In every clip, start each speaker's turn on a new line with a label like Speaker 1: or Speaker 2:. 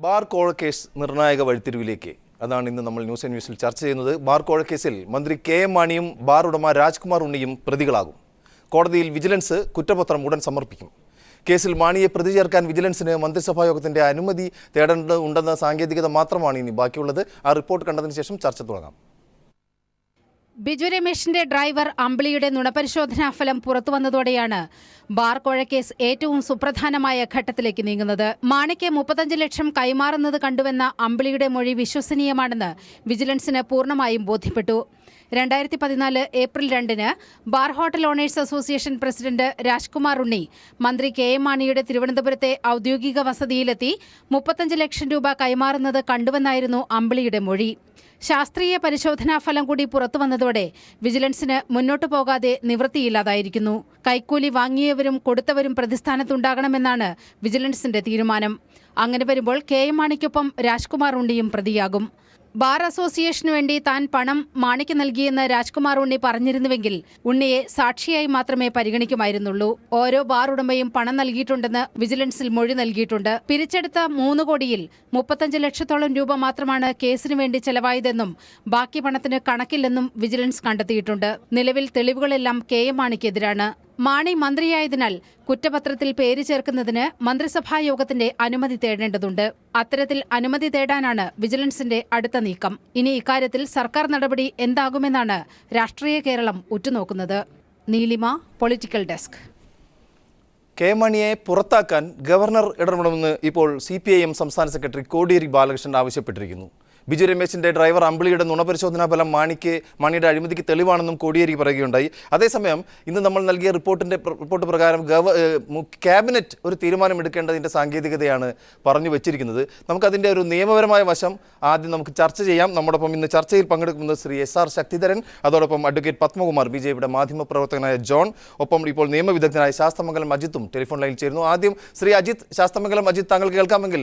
Speaker 1: Bar കോഴക്കേസ് നിർണായക വഴിത്തിരിവിലേക്ക് അതാണ് ഇന്ന് നമ്മൾ ന്യൂസ് ആൻഡ് വ്യൂസിൽ ചർച്ച ചെയ്യുന്നത്. ബാർ കോഴക്കേസിൽ മന്ത്രി കെ എം മാണിയും ബാർ ഉടമ രാജ്കുമാർ ഉണ്ണിയും പ്രതികളാകും. കോടതിയിൽ വിജിലൻസ് കുറ്റപത്രം ഉടൻ സമർപ്പിക്കും. കേസിൽ മാണിയെ പ്രതി ചേർക്കാൻ വിജിലൻസിന് മന്ത്രിസഭായോഗത്തിന്റെ അനുമതി തേടേണ്ടതുണ്ടെന്ന സാങ്കേതികത മാത്രമാണ് ഇനി ബാക്കിയുള്ളത്. ആ റിപ്പോർട്ട് കണ്ടതിന് ശേഷം ചർച്ച തുടങ്ങാം.
Speaker 2: ബിജു രമേശിന്റെ ഡ്രൈവർ അമ്പിളിയുടെ നുണപരിശോധനാ ഫലം പുറത്തുവന്നതോടെയാണ് ബാർ കോഴക്കേസ് ഏറ്റവും സുപ്രധാനമായ ഘട്ടത്തിലേക്ക് നീങ്ങുന്നത്. മാണിക്ക് 35 ലക്ഷം കൈമാറുന്നത് കണ്ടുവെന്ന അമ്പിളിയുടെ മൊഴി വിശ്വസനീയമാണെന്ന് വിജിലൻസിന് പൂർണ്ണമായും ബോധ്യപ്പെട്ടു. 2014 ഏപ്രിൽ 2-ന് bar hotel owners association president Rajkumar Unni മന്ത്രി കെ എം മാണിയുടെ തിരുവനന്തപുരത്തെ ഔദ്യോഗിക വസതിയിലെത്തി 35 ലക്ഷം രൂപ കൈമാറുന്നത് കണ്ടുവെന്നായിരുന്നു അമ്പിളിയുടെ മൊഴി. ശാസ്ത്രീയ പരിശോധനാ ഫലം കൂടി പുറത്തുവന്നതോടെ വിജിലൻസിന് മുന്നോട്ടു പോകാതെ നിവൃത്തിയില്ലാതായിരിക്കുന്നു. കൈക്കൂലി വാങ്ങിയവരും കൊടുത്തവരും പ്രതിസ്ഥാനത്തുണ്ടാകണമെന്നാണ് വിജിലൻസിന്റെ തീരുമാനം. അങ്ങനെ വരുമ്പോൾ കെ എം മാണിക്കൊപ്പം രാജ്കുമാർ ഉണ്ണിയും പ്രതിയാകും. ബാർ അസോസിയേഷനു വേണ്ടി താൻ പണം മാണിക്ക് നൽകിയെന്ന് രാജ്കുമാർ ഉണ്ണി പറഞ്ഞിരുന്നുവെങ്കിൽ ഉണ്ണിയെ സാക്ഷിയായി മാത്രമേ പരിഗണിക്കുമായിരുന്നുള്ളൂ. ഓരോ ബാർ ഉടമയും പണം നൽകിയിട്ടുണ്ടെന്ന് വിജിലൻസിൽ മൊഴി നൽകിയിട്ടുണ്ട്. പിരിച്ചെടുത്ത 3 കോടിയിൽ 35 ലക്ഷത്തോളം രൂപ മാത്രമാണ് കേസിനു വേണ്ടി ചെലവായതെന്നും ബാക്കി പണത്തിന് കണക്കില്ലെന്നും വിജിലൻസ് കണ്ടെത്തിയിട്ടുണ്ട്. നിലവിൽ തെളിവുകളെല്ലാം കെ എം മാണിക്കെതിരാണ്. മാണി മന്ത്രിയായതിനാൽ കുറ്റപത്രത്തിൽ പേര് ചേർക്കുന്നതിന് മന്ത്രിസഭാ യോഗത്തിന്റെ അനുമതി തേടേണ്ടതുണ്ട്. അത്തരത്തിൽ അനുമതി തേടാനാണ് വിജിലൻസിന്റെ അടുത്ത നീക്കം. ഇനി ഇക്കാര്യത്തിൽ സർക്കാർ നടപടി എന്താകുമെന്നാണ് രാഷ്ട്രീയ കേരളം ഉറ്റുനോക്കുന്നത്. നീലിമ, പൊളിറ്റിക്കൽ ഡെസ്ക്.
Speaker 1: കെ മാണിയെ പുറത്താക്കാൻ ഗവർണർ ഇടപെടണമെന്ന് ഇപ്പോൾ CPIM സംസ്ഥാന സെക്രട്ടറി കോടിയേരി ബാലകൃഷ്ണൻ ആവശ്യപ്പെട്ടിരിക്കുന്നു. ബിജു രമേശിന്റെ ഡ്രൈവർ അമ്പിളിയുടെ നുണപരിശോധനാ ഫലം മാണിയുടെ അഴിമതിക്ക് തെളിവാണെന്നും കോടിയേരി പറയുകയുണ്ടായി. അതേസമയം ഇന്ന് നമ്മൾ നൽകിയ റിപ്പോർട്ട് പ്രകാരം ക്യാബിനറ്റ് ഒരു തീരുമാനമെടുക്കേണ്ടതിൻ്റെ സാങ്കേതികതയാണ് പറഞ്ഞു വെച്ചിരിക്കുന്നത്. നമുക്കതിൻ്റെ ഒരു നിയമപരമായ വശം ആദ്യം നമുക്ക് ചർച്ച ചെയ്യാം. നമ്മോടൊപ്പം ഇന്ന് ചർച്ചയിൽ പങ്കെടുക്കുന്നത് ശ്രീ SR ശക്തിധരൻ, അതോടൊപ്പം അഡ്വക്കേറ്റ് പത്മകുമാർ, BJPയുടെ മാധ്യമപ്രവർത്തകനായ ജോൺ, ഒപ്പം ഇപ്പോൾ നിയമവിദഗ്ധനായ ശാസ്തമംഗലം അജിത്തും ടെലിഫോൺ ലൈനിൽ ചേരുന്നു. ആദ്യം ശ്രീ അജിത്ത്, ശാസ്തമംഗലം അജിത്ത്, താങ്കൾ കേൾക്കാമെങ്കിൽ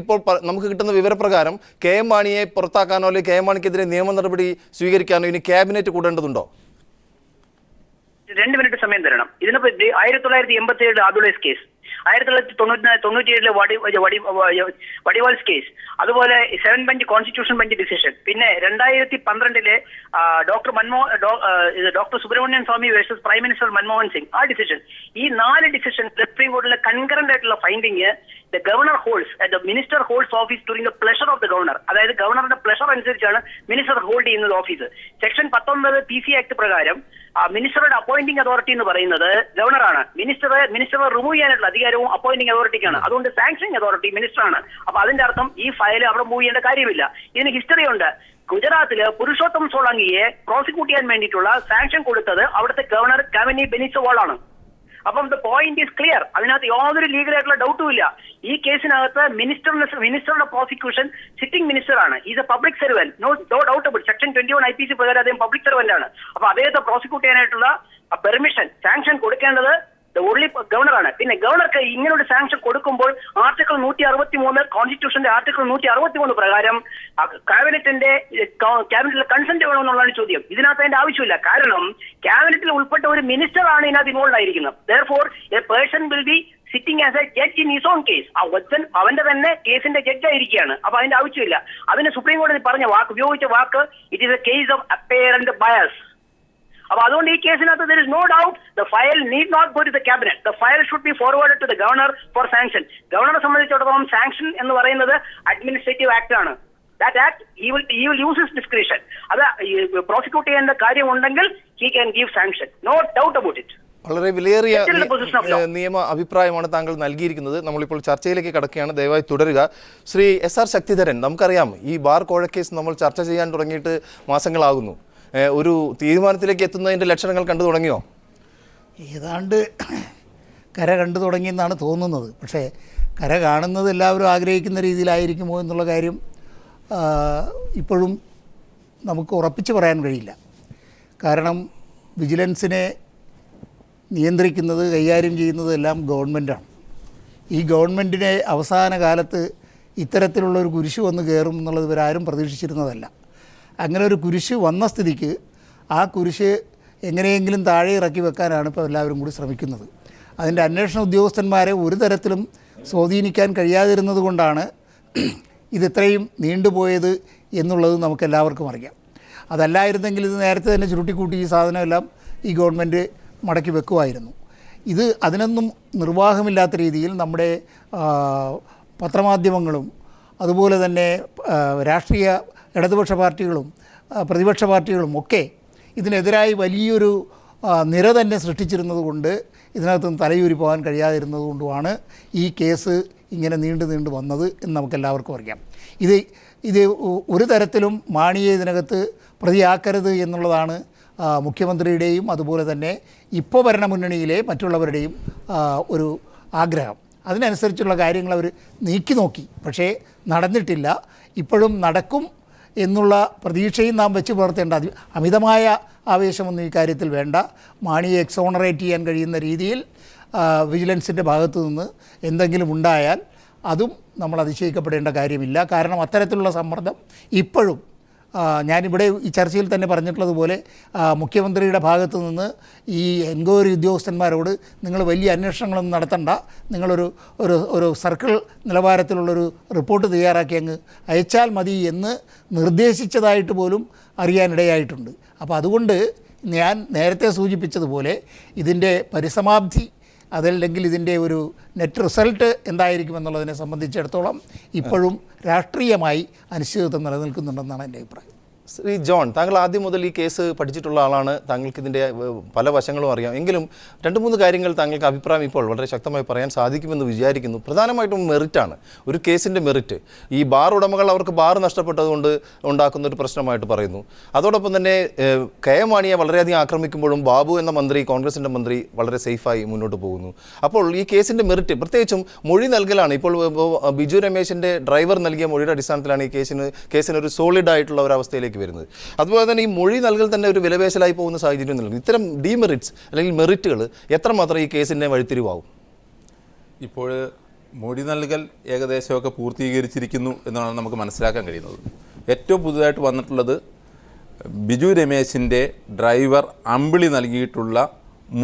Speaker 1: ഇപ്പോൾ നമുക്ക് കിട്ടുന്ന വിവരപ്രകാരം കെ എം മാണിയെ പുറത്താക്കാനോ അല്ലെങ്കിൽ കെ എം മാണിക്കെതിരെ നിയമ നടപടി സ്വീകരിക്കാനോ ഇനി ക്യാബിനറ്റ് കൂടേണ്ടതുണ്ടോ?
Speaker 3: 2 മിനിറ്റ് സമയം തരണം. ഇതിനിപ്പോ 1987 ആദുളേസ് കേസ്, 1997 വടിവാൾസ് കേസ്, അതുപോലെ 7 ബെഞ്ച് കോൺസ്റ്റിറ്റ്യൂഷൻ ബെഞ്ച് ഡിസിഷൻ, പിന്നെ 2012 doctor Subramanian Swamy versus prime minister Manmohan Singh ആ ഡിസിഷൻ. ഈ 4 ഡിസിഷൻ സുപ്രീം കോടതിയിലെ കൺകറന്റ് ആയിട്ടുള്ള finding the governor holds and the minister holds office during the pleasure of the governor. അതായത് ഗവർണറുടെ പ്ലഷർ അനുസരിച്ചാണ് മിനിസ്റ്റർ ഹോൾഡ് ചെയ്യുന്നത് ഓഫീസ്. സെക്ഷൻ 19 PC ആക്ട് പ്രകാരം മിനിസ്റ്ററുടെ അപ്പോയിന്റിംഗ് അതോറിറ്റി എന്ന് പറയുന്നത് ഗവർണറാണ്. മിനിസ്റ്ററെ റിമൂവ് ചെയ്യാനുള്ള അധികാരവും അപ്പോയിന്റിംഗ് അതോറിറ്റിക്കാണ്. അതുകൊണ്ട് സാങ്ഷനിങ് അതോറിറ്റി മിനിസ്റ്ററാണ്. അപ്പൊ അതിന്റെ അർത്ഥം ഈ ഫയൽ അവിടെ മൂവ് ചെയ്യേണ്ട കാര്യമില്ല. ഇതിന് ഹിസ്റ്ററി ഉണ്ട്. ഗുജറാത്തില് പുരുഷോത്തം സോളങ്കിയെ പ്രോസിക്യൂട്ട് ചെയ്യാൻ വേണ്ടിയിട്ടുള്ള സാങ്ഷൻ കൊടുത്തത് അവിടുത്തെ ഗവർണർ കാമിനി ബെനിസോവാൾ ആണ്. അപ്പം ദ പോയിന്റ് ഈസ് ക്ലിയർ. അതിനകത്ത് യാതൊരു ലീഗലായിട്ടുള്ള ഡൗട്ടും ഇല്ല. ഈ കേസിനകത്ത് മിനിസ്റ്ററുടെ പ്രോസിക്യൂഷൻ സിറ്റിംഗ് മിനിസ്റ്റർ ആണ്. Is a public servant, no doubt about. Section 21 IPC പ്രകാരം അദ്ദേഹം പബ്ലിക് സർവന്റ് ആണ്. അപ്പൊ അദ്ദേഹത്തെ പ്രോസിക്യൂട്ട് ചെയ്യാനായിട്ടുള്ള പെർമിഷൻ, സാങ്ഷൻ കൊടുക്കേണ്ടത് ഓൺലി ഗവർണറാണ്. പിന്നെ ഗവർണർക്ക് ഇങ്ങനെ ഒരു സാങ്ഷൻ കൊടുക്കുമ്പോൾ ആർട്ടിക്കിൾ 163 കോൺസ്റ്റിറ്റ്യൂഷന്റെ ആർട്ടിക്കിൾ 163 പ്രകാരം ക്യാബിനറ്റിലെ കൺസെന്റ് വേണമെന്നുള്ളതാണ് ചോദ്യം. ഇതിനകത്ത് അതിന്റെ ആവശ്യമില്ല. കാരണം ക്യാബിനറ്റിൽ ഉൾപ്പെട്ട ഒരു മിനിസ്റ്റർ ആണ് ഇതിനകത്ത് ഇൻവോൾവ് ആയിരിക്കുന്നത്. therefore a person will be sitting as a judge in his own case. അവന്റെ തന്നെ കേസിന്റെ ജഡ്ജ് ആയിരിക്കുകയാണ്. അപ്പൊ അതിന്റെ ആവശ്യമില്ല. അതിന് സുപ്രീം കോടതി ഉപയോഗിച്ച വാക്ക് it is a case of apparent bias. അപ്പൊ അതുകൊണ്ട് ഈ കേസിനകത്ത് there is no doubt the file need not go to the cabinet. The file should be forwarded to the governor for sanction. ഗവർണറെ സംബന്ധിച്ചിടത്തോളം സാങ്ഷൻ എന്ന് പറയുന്നത് അഡ്മിനിസ്ട്രേറ്റീവ് ആക്ട് ആണ്. That act he will use his discretion. അത് prosecute ചെയ്യേണ്ട കാര്യമുണ്ടെങ്കിൽ he can give sanction. No doubt about it.
Speaker 1: വളരെ വിലയേറിയ നിയമ അഭിപ്രായമാണ് താങ്കൾ നൽകിയിരിക്കുന്നത്. നമ്മളിപ്പോൾ ചർച്ചയിലേക്ക് കടക്കുകയാണ്. ദയവായി തുടരുക. ശ്രീ SR ശക്തിധരൻ, നമുക്കറിയാം ഈ ബാർ കോഴക്കേസ് നമ്മൾ ചർച്ച ചെയ്യാൻ തുടങ്ങിയിട്ട് മാസങ്ങളാകുന്നു. ഒരു തീരുമാനത്തിലേക്ക് എത്തുന്നതിൻ്റെ ലക്ഷണങ്ങൾ കണ്ടു തുടങ്ങിയോ?
Speaker 4: ഏതാണ്ട് കര കണ്ടു തുടങ്ങിയെന്നാണ് തോന്നുന്നത്. പക്ഷേ കര കാണുന്നത് എല്ലാവരും ആഗ്രഹിക്കുന്ന രീതിയിലായിരിക്കുമോ എന്നുള്ള കാര്യം ഇപ്പോഴും നമുക്ക് ഉറപ്പിച്ച് പറയാൻ കഴിയില്ല. കാരണം വിജിലൻസിനെ നിയന്ത്രിക്കുന്നത്, കൈകാര്യം ചെയ്യുന്നതെല്ലാം ഗവൺമെൻറ്റാണ്. ഈ ഗവൺമെൻറ്റിനെ അവസാന കാലത്ത് ഇത്തരത്തിലുള്ളൊരു കുരിശ് വന്ന് കയറും എന്നുള്ളത് ഇവരാരും പ്രതീക്ഷിച്ചിരുന്നതല്ല. അങ്ങനെ ഒരു കുരിശ് വന്ന സ്ഥിതിക്ക് ആ കുരിശ് എങ്ങനെയെങ്കിലും താഴെ ഇറക്കി വെക്കാനാണ് ഇപ്പോൾ എല്ലാവരും കൂടി ശ്രമിക്കുന്നത്. അതിൻ്റെ അന്വേഷണ ഉദ്യോഗസ്ഥന്മാരെ ഒരു തരത്തിലും സ്വാധീനിക്കാൻ കഴിയാതിരുന്നത് കൊണ്ടാണ് ഇതിത്രയും നീണ്ടുപോയത് എന്നുള്ളത് നമുക്കെല്ലാവർക്കും അറിയാം. അതല്ലായിരുന്നെങ്കിൽ ഇത് നേരത്തെ തന്നെ ചുരുട്ടിക്കൂട്ടി ഈ സാധനമെല്ലാം ഈ ഗവൺമെൻറ് മടക്കി വെക്കുമായിരുന്നു. ഇത് അതിനൊന്നും നിർവാഹമില്ലാത്ത രീതിയിൽ നമ്മുടെ പത്രമാധ്യമങ്ങളും അതുപോലെ തന്നെ രാഷ്ട്രീയ ഇടതുപക്ഷ പാർട്ടികളും പ്രതിപക്ഷ പാർട്ടികളും ഒക്കെ ഇതിനെതിരായി വലിയൊരു നിര തന്നെ സൃഷ്ടിച്ചിരുന്നത് കൊണ്ട് ഇതിനകത്തുനിന്ന് തലയൂരി പോകാൻ കഴിയാതിരുന്നത് കൊണ്ടുമാണ് ഈ കേസ് ഇങ്ങനെ നീണ്ടു വന്നത് എന്ന് നമുക്കെല്ലാവർക്കും അറിയാം. ഇത് ഒരു തരത്തിലും മാണിയെ ഇതിനകത്ത് പ്രതിയാക്കരുത് എന്നുള്ളതാണ് മുഖ്യമന്ത്രിയുടെയും അതുപോലെ തന്നെ ഇപ്പോൾ ഭരണമുന്നണിയിലെ മറ്റുള്ളവരുടെയും ഒരു ആഗ്രഹം. അതിനനുസരിച്ചുള്ള കാര്യങ്ങൾ അവർ നീക്കി നോക്കി, പക്ഷേ നടന്നിട്ടില്ല. ഇപ്പോഴും നടക്കും എന്നുള്ള പ്രതീക്ഷയും നാം വെച്ച് പുലർത്തേണ്ട. അമിതമായ ആവേശമൊന്നും ഈ കാര്യത്തിൽ വേണ്ട. മാണിയെ എക്സോണറേറ്റ് ചെയ്യാൻ കഴിയുന്ന രീതിയിൽ വിജിലൻസിൻ്റെ ഭാഗത്തു നിന്ന് എന്തെങ്കിലും ഉണ്ടായാൽ അതും നമ്മൾ അതിശയിക്കപ്പെടേണ്ട കാര്യമില്ല. കാരണം അത്തരത്തിലുള്ള സമ്മർദ്ദം ഇപ്പോഴും ഞാനിവിടെ ഈ ചർച്ചയിൽ തന്നെ പറഞ്ഞിട്ടുള്ളതുപോലെ മുഖ്യമന്ത്രിയുടെ ഭാഗത്തു നിന്ന് ഈ എൻക്വയറി ഉദ്യോഗസ്ഥന്മാരോട് നിങ്ങൾ വലിയ അന്വേഷണങ്ങളൊന്നും നടത്തണ്ട, നിങ്ങളൊരു സർക്കിൾ നിലവാരത്തിലുള്ളൊരു റിപ്പോർട്ട് തയ്യാറാക്കി അങ്ങ് അയച്ചാൽ മതി എന്ന് നിർദ്ദേശിച്ചതായിട്ട് പോലും അറിയാനിടയായിട്ടുണ്ട്. അപ്പോൾ അതുകൊണ്ട് ഞാൻ നേരത്തെ സൂചിപ്പിച്ചതുപോലെ ഇതിൻ്റെ പരിസമാപ്തി അതല്ലെങ്കിൽ ഇതിൻ്റെ ഒരു നെറ്റ് റിസൾട്ട് എന്തായിരിക്കുമെന്നുള്ളതിനെ സംബന്ധിച്ചിടത്തോളം ഇപ്പോഴും രാഷ്ട്രീയമായി അനിശ്ചിതത്വം നിലനിൽക്കുന്നുണ്ടെന്നാണ് എൻ്റെ അഭിപ്രായം.
Speaker 1: ശ്രീ ജോൺ, താങ്കൾ ആദ്യം മുതൽ ഈ കേസ് പഠിച്ചിട്ടുള്ള ആളാണ്, താങ്കൾക്ക് ഇതിൻ്റെ പല വശങ്ങളും അറിയാം. എങ്കിലും 2-3 കാര്യങ്ങൾ താങ്കൾക്ക് അഭിപ്രായം ഇപ്പോൾ വളരെ ശക്തമായി പറയാൻ സാധിക്കുമെന്ന് വിചാരിക്കുന്നു. പ്രധാനമായിട്ടും മെറിറ്റാണ്, ഒരു കേസിൻ്റെ മെറിറ്റ്. ഈ ബാർ ഉടമകൾ അവർക്ക് ബാർ നഷ്ടപ്പെട്ടതുകൊണ്ട് ഉണ്ടാക്കുന്ന ഒരു പ്രശ്നമായിട്ട് പറയുന്നു. അതോടൊപ്പം തന്നെ കെ.എം. മാണിയെ വളരെയധികം ആക്രമിക്കുമ്പോഴും ബാബു എന്ന മന്ത്രി, കോൺഗ്രസിൻ്റെ മന്ത്രി, വളരെ സേഫായി മുന്നോട്ട് പോകുന്നു. അപ്പോൾ ഈ കേസിൻ്റെ മെറിറ്റ്, പ്രത്യേകിച്ചും മൊഴി നൽകലാണ്. ഇപ്പോൾ ബിജു രമേശിൻ്റെ ഡ്രൈവർ നൽകിയ മൊഴിയുടെ അടിസ്ഥാനത്തിലാണ് ഈ കേസിനൊരു സോളിഡ് ആയിട്ടുള്ള ഒരു അവസ്ഥയിലേക്ക് വരുന്നത്. അതുപോലെ തന്നെ ഈ മൊഴി നൽകൽ തന്നെ ഒരു വിലപേശലായി പോകുന്ന സാഹചര്യം നൽകും. ഇത്തരം ഡീമെറിറ്റ്സ് അല്ലെങ്കിൽ മെറിറ്റുകൾ എത്രമാത്രം ഈ കേസിൻ്റെ വഴിത്തിരിവാകും?
Speaker 5: ഇപ്പോൾ മൊഴി നൽകൽ ഏകദേശമൊക്കെ പൂർത്തീകരിച്ചിരിക്കുന്നു എന്നാണ് നമുക്ക് മനസ്സിലാക്കാൻ കഴിയുന്നത്. ഏറ്റവും പുതുതായിട്ട് വന്നിട്ടുള്ളത് ബിജു രമേശിൻ്റെ ഡ്രൈവർ അമ്പിളി നൽകിയിട്ടുള്ള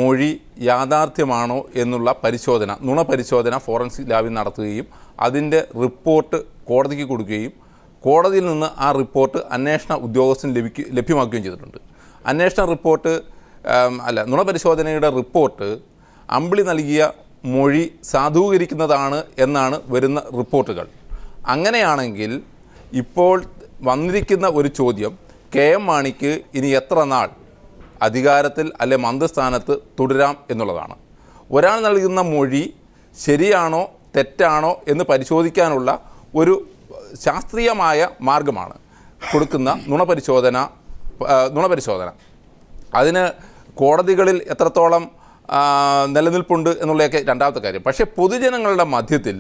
Speaker 5: മൊഴി യാഥാർത്ഥ്യമാണോ എന്നുള്ള പരിശോധന, നുണ പരിശോധന ഫോറൻസിക് ലാബിൽ നടത്തുകയും അതിൻ്റെ റിപ്പോർട്ട് കോടതിക്ക് കൊടുക്കുകയും കോടതിയിൽ നിന്ന് ആ റിപ്പോർട്ട് അന്വേഷണ ഉദ്യോഗസ്ഥന് ലഭ്യമാക്കുകയും ചെയ്തിട്ടുണ്ട്. അന്വേഷണ റിപ്പോർട്ട് നുണപരിശോധനയുടെ റിപ്പോർട്ട് അമ്പിളി നൽകിയ മൊഴി സാധൂകരിക്കുന്നതാണ് എന്നാണ് വരുന്ന റിപ്പോർട്ടുകൾ. അങ്ങനെയാണെങ്കിൽ ഇപ്പോൾ വന്നിരിക്കുന്ന ഒരു ചോദ്യം, കെ.എം. മാണിക്ക് ഇനി എത്ര നാൾ അധികാരത്തിൽ അല്ലെ മന്ത്രിസ്ഥാനത്ത് തുടരാം എന്നുള്ളതാണ്. ഒരാൾ നൽകുന്ന മൊഴി ശരിയാണോ തെറ്റാണോ എന്ന് പരിശോധിക്കാനുള്ള ഒരു ശാസ്ത്രീയമായ മാർഗമാണ് കൊടുക്കുന്ന നുണപരിശോധന. അതിന് കോടതികളിൽ എത്രത്തോളം നിലനിൽപ്പുണ്ട് എന്നുള്ളതൊക്കെ രണ്ടാമത്തെ കാര്യം. പക്ഷേ പൊതുജനങ്ങളുടെ മധ്യത്തിൽ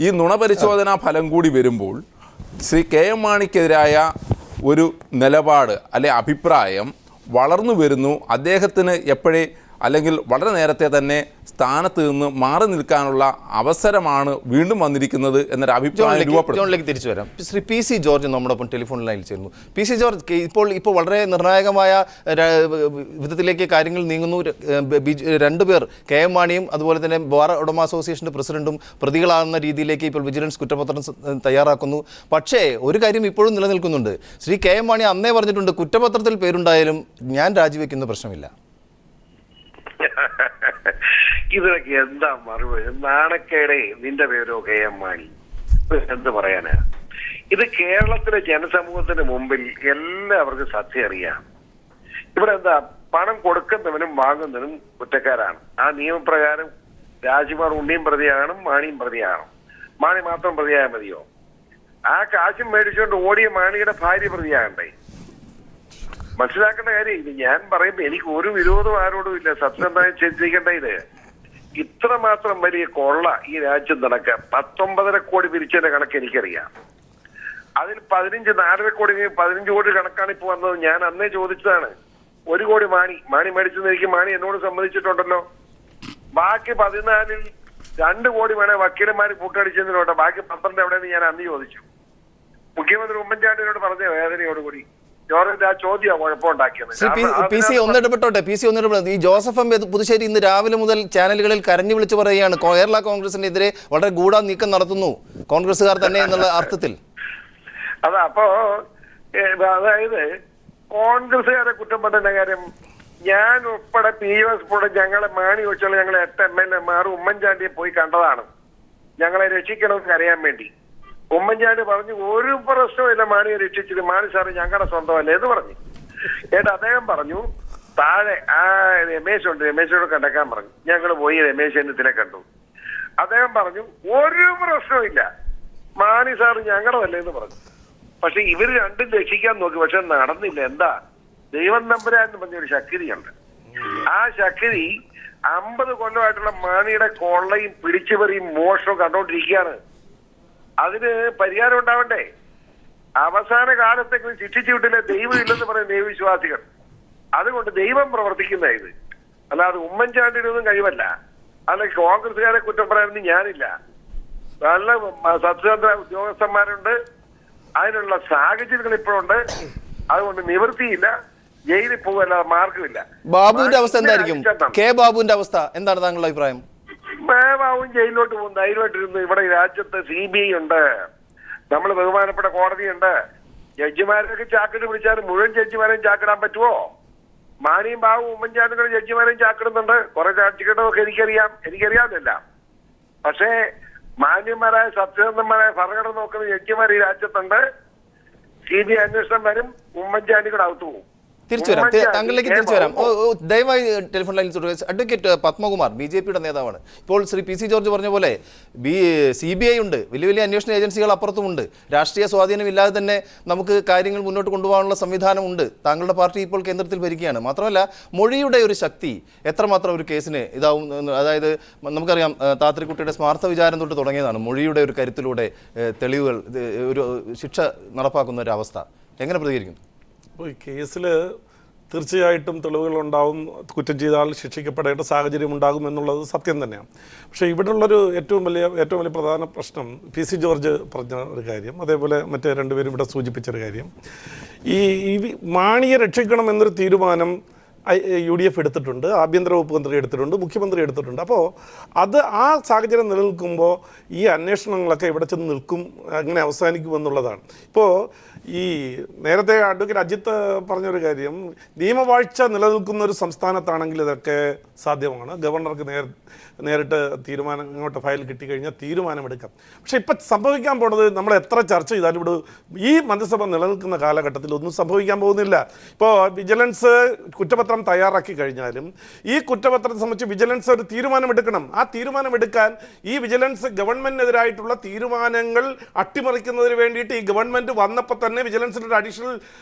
Speaker 5: ഈ നുണപരിശോധനാ ഫലം കൂടി വരുമ്പോൾ ശ്രീ കെ.എം. മാണിക്കെതിരായ ഒരു നിലപാട് അല്ലെ അഭിപ്രായം വളർന്നു വരുന്നു. അദ്ദേഹത്തിന് എപ്പോഴേ അല്ലെങ്കിൽ വളരെ നേരത്തെ തന്നെ സ്ഥാനത്ത് നിന്ന് മാറി നിൽക്കാനുള്ള അവസരമാണ് വീണ്ടും വന്നിരിക്കുന്നത് എന്നൊരു അഭിപ്രായം രൂപപ്പെടും.
Speaker 1: ജോണിലേക്ക് തിരിച്ചു വരാം. ശ്രീ പി.സി. ജോർജ് നമ്മോടൊപ്പം ടെലിഫോൺ ലൈനിൽ ചേരുന്നു. പി.സി. ജോർജ്, ഇപ്പോൾ വളരെ നിർണായകമായ വിധത്തിലേക്ക് കാര്യങ്ങൾ നീങ്ങുന്നു. 2 പേർ, കെ.എം. മാണിയും അതുപോലെ തന്നെ ബാർ ഉടമ അസോസിയേഷൻ്റെ പ്രസിഡന്റും പ്രതികളാകുന്ന രീതിയിലേക്ക് ഇപ്പോൾ വിജിലൻസ് കുറ്റപത്രം തയ്യാറാക്കുന്നു. പക്ഷേ ഒരു കാര്യം ഇപ്പോഴും നിലനിൽക്കുന്നുണ്ട്. ശ്രീ കെ.എം. മാണി അന്നേ പറഞ്ഞിട്ടുണ്ട്, കുറ്റപത്രത്തിൽ പേരുണ്ടായാലും ഞാൻ രാജിവെക്കുന്ന പ്രശ്നമില്ല.
Speaker 6: ഇതിനൊക്കെ എന്താ മറുപടി? നാണക്കേടെ നിന്റെ പേരോ കെ.എം. മാണി, എന്ത് പറയാനാ? ഇത് കേരളത്തിലെ ജനസമൂഹത്തിന് മുമ്പിൽ എല്ലാവർക്കും സത്യം അറിയാം. ഇവിടെ എന്താ, പണം കൊടുക്കുന്നവനും വാങ്ങുന്നവനും കുറ്റക്കാരാണ്. ആ നിയമപ്രകാരം രാജ്കുമാർ ഉണ്ണിയും പ്രതിയാണ്, മാണിയും പ്രതിയാണ്. മാണി മാത്രം പ്രതിയായാൽ മതിയോ? ആ കാശും മേടിച്ചുകൊണ്ട് ഓടിയ മാണിയുടെ ഭാര്യ പ്രതിയാകണ്ടേ? മനസ്സിലാക്കേണ്ട കാര്യം ഇത്. ഞാൻ പറയുമ്പോ എനിക്ക് ഒരു വിരോധം ആരോടും ഇല്ല. സത്യം എന്താ ചിന്തിക്കേണ്ട, ഇത് ഇത്രമാത്രം വലിയ കൊള്ള ഈ രാജ്യം നടക്കുക. 19.5 കോടി പിരിച്ചതിന്റെ കണക്ക് എനിക്കറിയാം. അതിൽ 4.5 കോടി 15 കോടി കണക്കാണ് ഇപ്പൊ വന്നത്. ഞാൻ അന്നേ ചോദിച്ചതാണ്. 1 കോടി മാണി മേടിച്ചെന്ന് എനിക്ക് മാണി എന്നോട് സമ്മതിച്ചിട്ടുണ്ടല്ലോ. ബാക്കി 14-ൽ 2 കോടി വേണേ വക്കീലന്മാര് കൂട്ടടിച്ചതിനോട്ടെ, ബാക്കി 12 എവിടെയെന്ന് ഞാൻ അന്ന് ചോദിച്ചു. മുഖ്യമന്ത്രി ഉമ്മൻചാണ്ടിയോട് പറഞ്ഞ വേദനയോടുകൂടി ജോർജിന്റെ ആ ചോദ്യം കുഴപ്പമുണ്ടാക്കിയത്.
Speaker 1: ശ്രീ പി സി ഒന്നിടപെട്ടോട്ടെ, ഈ ജോസഫ് എം പുതുശ്ശേരി ഇന്ന് രാവിലെ മുതൽ ചാനലുകളിൽ കരഞ്ഞു വിളിച്ചു പറയുകയാണ് കേരള കോൺഗ്രസിനെതിരെ വളരെ ഗൂഢ നീക്കം നടത്തുന്നു കോൺഗ്രസ്സുകാർ തന്നെ എന്നുള്ള അർത്ഥത്തിൽ.
Speaker 6: അപ്പോ അതായത് കോൺഗ്രസ്സുകാരെ കുറ്റം പറയുന്ന കാര്യം, ഞാൻ ഉൾപ്പെടെ POS ഉൾപ്പെടെ ഞങ്ങളെ മാണി വെച്ചുള്ള ഞങ്ങളെ 8 MLA ഉമ്മൻചാണ്ടിയെ പോയി കണ്ടതാണ് ഞങ്ങളെ രക്ഷിക്കണമെന്ന് അറിയാൻ വേണ്ടി. ഉമ്മൻചാണ്ടി പറഞ്ഞു ഒരു പ്രശ്നമില്ല, മാണിയെ രക്ഷിച്ചത്, മാണി സാറ് ഞങ്ങളുടെ സ്വന്തമല്ലേ എന്ന് പറഞ്ഞു. എന്നിട്ട് അദ്ദേഹം പറഞ്ഞു താഴെ രമേശ് ഉണ്ട്, രമേശോട് കണ്ടേക്കാൻ പറഞ്ഞു. ഞങ്ങൾ പോയി രമേശ് ചെന്നിത്തല കണ്ടു. അദ്ദേഹം പറഞ്ഞു ഒരു പ്രശ്നമില്ല, മാണി സാറ് ഞങ്ങളുമല്ലേ എന്ന് പറഞ്ഞു. പക്ഷെ ഇവര് രണ്ടും രക്ഷിക്കാൻ നോക്കി, പക്ഷെ നടന്നില്ല. എന്താ, ദൈവം നമ്പുരാൻ എന്ന് പറഞ്ഞൊരു ശക്തിയുണ്ട്. ആ ശക്തി 50 കൊല്ലമായിട്ടുള്ള മാണിയുടെ കൊള്ളയും പിടിച്ചുപറിയും മോഷണവും കണ്ടോണ്ടിരിക്കുകയാണ്. അതിന് പരിഹാരം ഉണ്ടാവണ്ടേ? അവസാന കാലത്തേക്ക് ശിക്ഷിച്ചു വിട്ടില്ല, ദൈവം ഇല്ലെന്ന് പറയും ദൈവവിശ്വാസികൾ. അതുകൊണ്ട് ദൈവം പ്രവർത്തിക്കുന്ന ഇത്, അല്ലാതെ ഉമ്മൻചാണ്ടിയുടെ ഒന്നും കഴിവല്ല. അല്ലെങ്കിൽ കോൺഗ്രസുകാരെ കുറ്റം പറയാനൊന്നും ഞാനില്ല. നല്ല സത്യസന്ധ ഉദ്യോഗസ്ഥന്മാരുണ്ട്, അതിനുള്ള സാഹചര്യങ്ങൾ ഇപ്പോഴുണ്ട്. അതുകൊണ്ട് നിവൃത്തിയില്ല, ജയിലിൽ പോകല്ല, മാർഗമില്ല.
Speaker 1: ബാബുവിന്റെ അവസ്ഥ എന്തായിരിക്കും? കെ ബാബുവിന്റെ അവസ്ഥ എന്താണ് താങ്കളുടെ അഭിപ്രായം?
Speaker 6: ബാബുവും ജയിലിലോട്ട് പോകും, ധൈര്യമായിട്ടിരുന്നു. ഇവിടെ രാജ്യത്ത് CBI ഉണ്ട്, നമ്മൾ ബഹുമാനപ്പെട്ട കോടതിയുണ്ട്. ജഡ്ജിമാരൊക്കെ ചാക്കിട്ട് പിടിച്ചാൽ മുഴുവൻ ജഡ്ജിമാരെയും ചാക്കിടാൻ പറ്റുമോ? മാണിയും ബാബു ഉമ്മൻചാണ്ടിയുടെ ജഡ്ജിമാരെയും ചാക്കിടുന്നുണ്ട്. കുറെ ചാക്കിടമൊക്കെ എനിക്കറിയാവുന്നില്ല. പക്ഷേ മാന്യന്മാരായ സത്യസന്ധന്മാരായ ഭരണഘടന നോക്കുന്ന ജഡ്ജിമാർ ഈ രാജ്യത്തുണ്ട്. CBI അന്വേഷണം വരും, ഉമ്മൻചാണ്ടി കൂടെ അകത്തു പോകും.
Speaker 1: തിരിച്ചു വരാം, താങ്കളിലേക്ക് തിരിച്ചു വരാം. ദയവായി ടെലിഫോൺ ലൈനിൽ തുടരുക. അഡ്വക്കേറ്റ് പത്മകുമാർ BJPയുടെ നേതാവാണ്. ഇപ്പോൾ ശ്രീ PC ജോർജ് പറഞ്ഞ പോലെ CBI ഉണ്ട്, വലിയ വലിയ അന്വേഷണ ഏജൻസികൾ അപ്പുറത്തുമുണ്ട്. രാഷ്ട്രീയ സ്വാധീനമില്ലാതെ തന്നെ നമുക്ക് കാര്യങ്ങൾ മുന്നോട്ട് കൊണ്ടുപോകാനുള്ള സംവിധാനമുണ്ട്. താങ്കളുടെ പാർട്ടി ഇപ്പോൾ കേന്ദ്രത്തിൽ ഭരിക്കുകയാണ്. മാത്രമല്ല മൊഴിയുടെ ഒരു ശക്തി എത്രമാത്രം ഒരു കേസിന് ഇതാവും. അതായത് നമുക്കറിയാം, താത്രിക്കുട്ടിയുടെ സ്മാർത്ഥ വിചാരം തൊട്ട് തുടങ്ങിയതാണ്. മൊഴിയുടെ ഒരു കരുത്തിലൂടെ തെളിവുകൾ, ഒരു ശിക്ഷ നടപ്പാക്കുന്ന ഒരു അവസ്ഥ. എങ്ങനെ പ്രതികരിക്കുന്നു?
Speaker 7: അപ്പോൾ ഈ കേസിൽ തീർച്ചയായിട്ടും തെളിവുകളുണ്ടാവും, കുറ്റം ചെയ്താൽ ശിക്ഷിക്കപ്പെടേണ്ട സാഹചര്യം ഉണ്ടാകും എന്നുള്ളത് സത്യം തന്നെയാണ്. പക്ഷേ ഇവിടെയുള്ളൊരു ഏറ്റവും വലിയ പ്രധാന പ്രശ്നം PC ജോർജ് പറഞ്ഞ ഒരു കാര്യം, അതേപോലെ മറ്റേ രണ്ടുപേരും ഇവിടെ സൂചിപ്പിച്ചൊരു കാര്യം, ഈ മാണിയെ രക്ഷിക്കണം എന്നൊരു തീരുമാനം UDF എടുത്തിട്ടുണ്ട്, ആഭ്യന്തര വകുപ്പ് മന്ത്രി എടുത്തിട്ടുണ്ട്, മുഖ്യമന്ത്രി എടുത്തിട്ടുണ്ട്. അപ്പോൾ ആ സാഹചര്യം നിലനിൽക്കുമ്പോൾ ഈ അന്വേഷണങ്ങളൊക്കെ ഇവിടെ ചെന്ന് നിൽക്കും, അങ്ങനെ അവസാനിക്കുമെന്നുള്ളതാണ്. ഇപ്പോൾ ഈ നേരത്തെ അഡ്വക്കേറ്റ് അജിത്ത് പറഞ്ഞൊരു കാര്യം, നിയമവാഴ്ച നിലനിൽക്കുന്ന ഒരു സംസ്ഥാനത്താണെങ്കിൽ ഇതൊക്കെ സാധ്യമാണ്. ഗവർണർക്ക് നേരിട്ട് തീരുമാനം, ഇങ്ങോട്ട് ഫയൽ കിട്ടിക്കഴിഞ്ഞാൽ തീരുമാനമെടുക്കാം. പക്ഷേ ഇപ്പം സംഭവിക്കാൻ പോണത്, നമ്മൾ എത്ര ചർച്ച ചെയ്താലും ഇവിടെ ഈ മന്ത്രിസഭ നിലനിൽക്കുന്ന കാലഘട്ടത്തിൽ ഒന്നും സംഭവിക്കാൻ പോകുന്നില്ല. ഇപ്പോൾ വിജിലൻസ് കുറ്റപത്രം തയ്യാറാക്കി കഴിഞ്ഞാലും ഈ കുറ്റപത്രത്തെ സംബന്ധിച്ച് വിജിലൻസ് ഒരു തീരുമാനമെടുക്കണം. ആ തീരുമാനമെടുക്കാൻ ഈ വിജിലൻസ് ഗവൺമെന്റിനെതിരായിട്ടുള്ള തീരുമാനങ്ങൾ അട്ടിമറിക്കുന്നതിന് വേണ്ടിയിട്ട് ഈ ഗവൺമെന്റ് വന്നപ്പോൾ തന്നെ വിജിലൻസിന്റെ ഒരു അഡീഷണൽ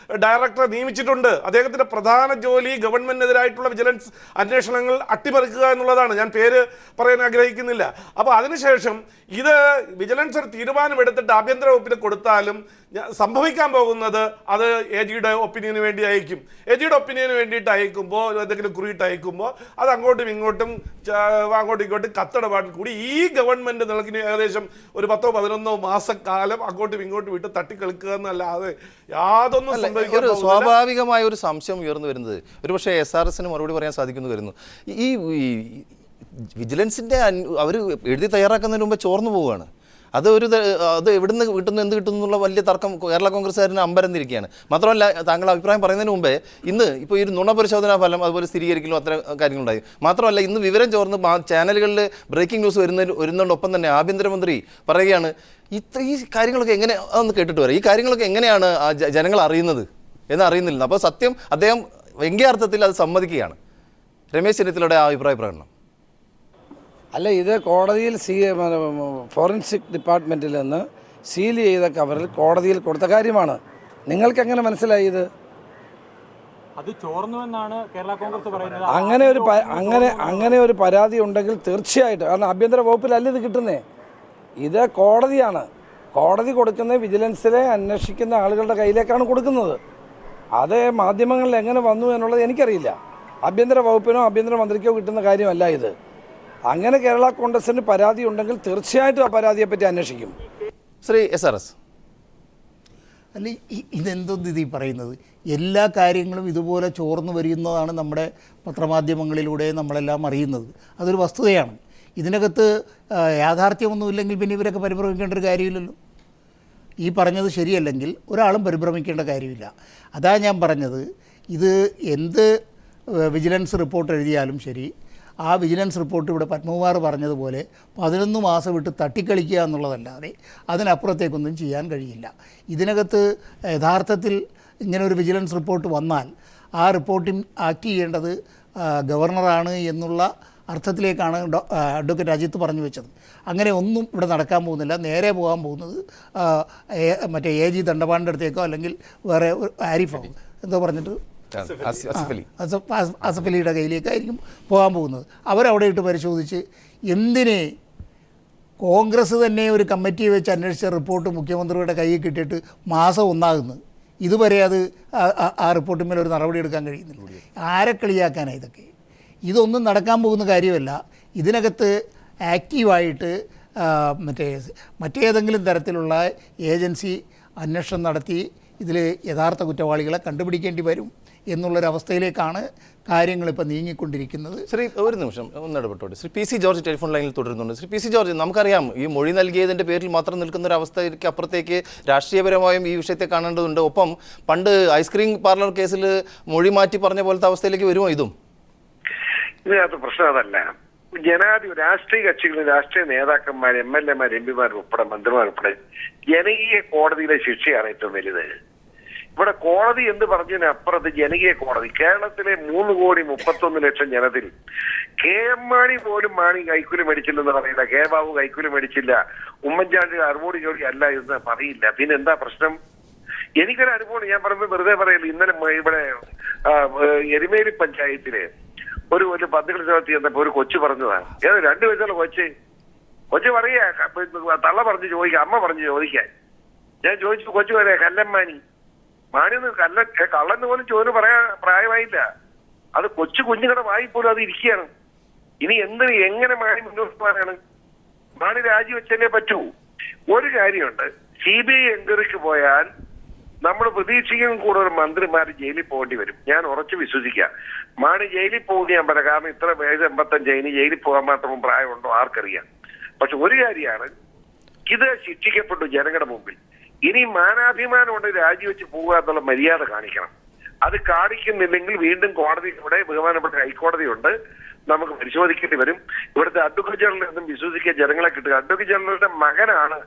Speaker 7: ഡയറക്ടറെ നിയമിച്ചിട്ടുണ്ട്. അദ്ദേഹത്തിന്റെ പ്രധാന ജോലി ഗവൺമെന്റിനെതിരായിട്ടുള്ള വിജിലൻസ് അന്വേഷണങ്ങൾ അട്ടിമറിക്കുക എന്നുള്ളതാണ്. ഞാൻ പേര് പറയാൻ ആഗ്രഹിക്കുന്നില്ല. അപ്പോൾ അതിനുശേഷം ഇത് വിജിലൻസ് ഒരു തീരുമാനമെടുത്തിട്ട് ആഭ്യന്തര വകുപ്പിന് കൊടുത്താലും സംഭവിക്കാൻ പോകുന്നത് അത് AGയുടെ ഒപ്പീനിയന് വേണ്ടി അയക്കും. AGയുടെ ഒപ്പീനിയന് വേണ്ടിയിട്ട് അയക്കുമ്പോൾ, എന്തെങ്കിലും കുറിയിട്ട് അയക്കുമ്പോൾ അത് അങ്ങോട്ടും ഇങ്ങോട്ടും കത്തിടപാടിൽ കൂടി ഈ ഗവൺമെന്റ് നിലയ്ക്ക് ഏകദേശം ഒരു 10-11 മാസക്കാലം അങ്ങോട്ടും ഇങ്ങോട്ടും വിട്ട് തട്ടിക്കളിക്കുക എന്നല്ലാതെ യാതൊന്നും സംഭവിക്കാൻ.
Speaker 1: സ്വാഭാവികമായ ഒരു സംശയം ഉയർന്നു വരുന്നത്, ഒരുപക്ഷെ SRSന് മറുപടി പറയാൻ സാധിക്കുന്നു വരുന്നു, ഈ വിജിലൻസിൻ്റെ അവർ എഴുതി തയ്യാറാക്കുന്നതിന് മുമ്പ് ചോർന്നു പോവുകയാണ്. അത് എവിടുന്ന് കിട്ടുന്നു, എന്ത് കിട്ടുന്നു എന്നുള്ള വലിയ തർക്കം കേരള കോൺഗ്രസ്സുകാരന് അമ്പരന്നിരിക്കുകയാണ്. മാത്രമല്ല, താങ്കളുടെ അഭിപ്രായം പറയുന്നതിന് മുമ്പേ ഇന്ന് ഇപ്പോൾ ഈ നുണ പരിശോധനാ ഫലം അതുപോലെ സ്ഥിരീകരിക്കലും അത്തരം കാര്യങ്ങളുണ്ടായി. മാത്രമല്ല, ഇന്ന് വിവരം ചോർന്ന് ചാനലുകളിൽ ബ്രേക്കിംഗ് ന്യൂസ് വരുന്നതിനോടൊപ്പം തന്നെ ആഭ്യന്തരമന്ത്രി പറയുകയാണ്, ഈ കാര്യങ്ങളൊക്കെ എങ്ങനെ, അതൊന്ന് കേട്ടിട്ട് വരാം, ഈ കാര്യങ്ങളൊക്കെ എങ്ങനെയാണ് ജനങ്ങൾ അറിയുന്നത് എന്ന് അറിയുന്നില്ല. അപ്പോൾ സത്യം അദ്ദേഹം വ്യംഗ്യാർത്ഥത്തിൽ അത് സമ്മതിക്കുകയാണ്. രമേശ് ചെന്നിത്തലയുടെ ആ അഭിപ്രായ പ്രകടനം.
Speaker 8: അല്ല, ഇത് കോടതിയിൽ ഫോറൻസിക് ഡിപ്പാർട്ട്മെൻറ്റിൽ നിന്ന് സീൽ ചെയ്ത കവറിൽ കോടതിയിൽ കൊടുത്ത കാര്യമാണ്. നിങ്ങൾക്ക് എങ്ങനെ മനസ്സിലായി ഇത്?
Speaker 9: അത് ചോർന്നുവെന്നാണ് കേരള കോൺഗ്രസ് പറയുന്നത്.
Speaker 8: അങ്ങനെ ഒരു പരാതി ഉണ്ടെങ്കിൽ തീർച്ചയായിട്ടും, കാരണം ആഭ്യന്തര വകുപ്പിലല്ല ഇത് കിട്ടുന്നേ, ഇത് കോടതിയാണ്. കോടതി കൊടുക്കുന്ന വിജിലൻസിലെ അന്വേഷിക്കുന്ന ആളുകളുടെ കയ്യിലേക്കാണ് കൊടുക്കുന്നത്. അത് മാധ്യമങ്ങളിൽ എങ്ങനെ വന്നു എന്നുള്ളത് എനിക്കറിയില്ല. ആഭ്യന്തര വകുപ്പിനോ ആഭ്യന്തര മന്ത്രിക്കോ കിട്ടുന്ന കാര്യമല്ല ഇത്. അങ്ങനെ കേരള കോൺഗ്രസിന് പരാതി ഉണ്ടെങ്കിൽ തീർച്ചയായിട്ടും ആ പരാതിയെപ്പറ്റി അന്വേഷിക്കും.
Speaker 1: ശ്രീ SRS,
Speaker 4: അല്ല ഇതെന്തൊന്നും ഈ പറയുന്നത്? എല്ലാ കാര്യങ്ങളും ഇതുപോലെ ചോർന്നു വരുന്നതാണ് നമ്മുടെ പത്രമാധ്യമങ്ങളിലൂടെ നമ്മളെല്ലാം അറിയുന്നത്. അതൊരു വസ്തുതയാണ്. ഇതിനകത്ത് യാഥാർത്ഥ്യമൊന്നുമില്ലെങ്കിൽ പിന്നെ ഇവരൊക്കെ പരിഭ്രമിക്കേണ്ട ഒരു കാര്യമില്ലല്ലോ. ഈ പറഞ്ഞത് ശരിയല്ലെങ്കിൽ ഒരാളും പരിഭ്രമിക്കേണ്ട കാര്യമില്ല. അതാ ഞാൻ പറഞ്ഞത്, ഇത് എന്ത് വിജിലൻസ് റിപ്പോർട്ട് എഴുതിയാലും ശരി, ആ വിജിലൻസ് റിപ്പോർട്ട് ഇവിടെ പത്മകുമാർ പറഞ്ഞതുപോലെ 11 മാസം വിട്ട് തട്ടിക്കളിക്കുക എന്നുള്ളതല്ലാതെ അതിനപ്പുറത്തേക്കൊന്നും ചെയ്യാൻ കഴിയില്ല. ഇതിനകത്ത് യഥാർത്ഥത്തിൽ ഇങ്ങനെ ഒരു വിജിലൻസ് റിപ്പോർട്ട് വന്നാൽ ആ റിപ്പോർട്ടിൽ ആക്ട് ചെയ്യേണ്ടത് ഗവർണറാണ് എന്നുള്ള അർത്ഥത്തിലേക്കാണ് അഡ്വക്കേറ്റ് അജിത്ത് പറഞ്ഞു വെച്ചത്. അങ്ങനെ ഒന്നും ഇവിടെ നടക്കാൻ പോകുന്നില്ല. നേരെ പോകാൻ പോകുന്നത് മറ്റേ AG ദണ്ഡപാണിൻ്റെ അടുത്തേക്കോ അല്ലെങ്കിൽ വേറെ ആരിഫോ എന്തോ പറഞ്ഞിട്ട് അസഫലിയുടെ കയ്യിലേക്കായിരിക്കും പോകാൻ പോകുന്നത്. അവരവിടെ ഇട്ട് പരിശോധിച്ച് എന്തിനെ കോൺഗ്രസ് തന്നെ ഒരു കമ്മിറ്റിയെ വെച്ച് അന്വേഷിച്ച റിപ്പോർട്ട് മുഖ്യമന്ത്രിയുടെ കയ്യിൽ കിട്ടിയിട്ട് മാസം 1 ഇതുവരെ അത് ആ റിപ്പോർട്ടിന്മേൽ ഒരു നടപടി എടുക്കാൻ കഴിയുന്നില്ല. ആരെ കളിയാക്കാനാണ് ഇതൊക്കെ? ഇതൊന്നും നടക്കാൻ പോകുന്ന കാര്യമല്ല. ഇതിനകത്ത് ആക്റ്റീവായിട്ട് മറ്റേതെങ്കിലും തരത്തിലുള്ള ഏജൻസി അന്വേഷണം നടത്തി ഇതിൽ യഥാർത്ഥ കുറ്റവാളികളെ കണ്ടുപിടിക്കേണ്ടി വരും എന്നുള്ളൊരവസ്ഥയിലേക്കാണ് കാര്യങ്ങളിപ്പോൾ നീങ്ങിക്കൊണ്ടിരിക്കുന്നത്.
Speaker 1: ശ്രീ ഒരു നിമിഷം ഒന്നിടപെട്ടോട്ടെ. ശ്രീ PC ജോർജ് ടെലിഫോൺ ലൈനിൽ തുടരുന്നുണ്ട്. ശ്രീ PC ജോർജ്, നമുക്കറിയാം ഈ മൊഴി നൽകിയതിൻ്റെ പേരിൽ മാത്രം നിൽക്കുന്ന ഒരു അവസ്ഥയ്ക്ക് അപ്പുറത്തേക്ക് രാഷ്ട്രീയപരമായും ഈ വിഷയത്തെ കാണേണ്ടതുണ്ട്. ഒപ്പം പണ്ട് ഐസ്ക്രീം പാർലർ കേസിൽ മൊഴി മാറ്റി പറഞ്ഞ പോലത്തെ അവസ്ഥയിലേക്ക് വരുമോ ഇതും?
Speaker 6: ഇതിനകത്ത് പ്രശ്നം അതല്ല. രാഷ്ട്രീയ കക്ഷികളും രാഷ്ട്രീയ നേതാക്കന്മാർ, MLA-മാർ, MP-മാർ ഉൾപ്പെടെ മന്ത്രിമാരുൾപ്പെടെ ജനകീയ കോടതിയിലെ ശിക്ഷയാണ് ഏറ്റവും വലുത്. ഇവിടെ കോടതി എന്ന് പറഞ്ഞതിനപ്പുറത്ത് ജനകീയ കോടതി. കേരളത്തിലെ 3,31,00,000 ജനത്തിൽ KM മാണി പോലും കൈക്കൂലി മേടിച്ചില്ലെന്ന് പറയില്ല, K ബാബു കൈക്കൂലി മേടിച്ചില്ല, ഉമ്മൻചാണ്ടി 60 കോടി അല്ല എന്ന് പറയില്ല. പിന്നെ എന്താ പ്രശ്നം? എനിക്കൊരു അനുഭവം ഞാൻ പറയുന്നത് വെറുതെ പറയില്ല. ഇന്നലെ ഇവിടെ എരുമേലി പഞ്ചായത്തില് ഒരു 10 കിലോമീറ്റർ ചെന്നപ്പോ ഒരു കൊച്ചു പറഞ്ഞതാണ്. 2 വയസ്സുള്ള കൊച്ചു പറയാ, തള്ള പറഞ്ഞ് ചോദിക്കാം, അമ്മ പറഞ്ഞ് ചോദിക്കാൻ. ഞാൻ ചോദിച്ചു, കൊച്ചു പറയാ കല്ലമ്മാനി മാണിന്ന് കള്ളന്ന് പോലും ചോദിന് പറയാൻ പ്രായമായില്ല. അത് കൊച്ചു കുഞ്ഞുങ്ങളുടെ വായി പോലും അത് ഇരിക്കുകയാണ്. ഇനി എങ്ങനെ മാണി മുന്നോട്ട് പോകാനാണ്? മാണി രാജിവെച്ചല്ലേ പറ്റൂ. ഒരു കാര്യമുണ്ട്, CBI എൻക്വയറിക്ക് പോയാൽ നമ്മൾ പ്രതീക്ഷിക്കും കൂടുതൽ മന്ത്രിമാർ ജയിലിൽ പോകേണ്ടി വരും. ഞാൻ ഉറച്ചു വിശ്വസിക്കാം. മാണി ജയിലിൽ പോകുന്ന ഞാൻ പറയാം. കാരണം ഇത്ര വയസ്സ് 85, ഇനി ജയിലിൽ പോകാൻ മാത്രം പ്രായമുണ്ടോ ആർക്കറിയാം. പക്ഷെ ഒരു കാര്യമാണ്, ഇത് ശിക്ഷിക്കപ്പെട്ടു ജനങ്ങളുടെ മുമ്പിൽ. ഇനി മാനാഭിമാനം കൊണ്ട് രാജിവെച്ച് പോകുക എന്നുള്ള മര്യാദ കാണിക്കണം. അത് കാണിക്കുന്നില്ലെങ്കിൽ വീണ്ടും കോടതിയുടെ ബഹുമാനപ്പെട്ട ഹൈക്കോടതിയുണ്ട്, നമുക്ക് പരിശോധിക്കേണ്ടി വരും. ഇവിടുത്തെ അഡ്വക്കേറ്റ് ജനറൽ എന്നും വിശ്വസിക്കാൻ ജനങ്ങളെ കിട്ടുക. അഡ്വക്കേറ്റ് ജനറലിന്റെ മകനാണ്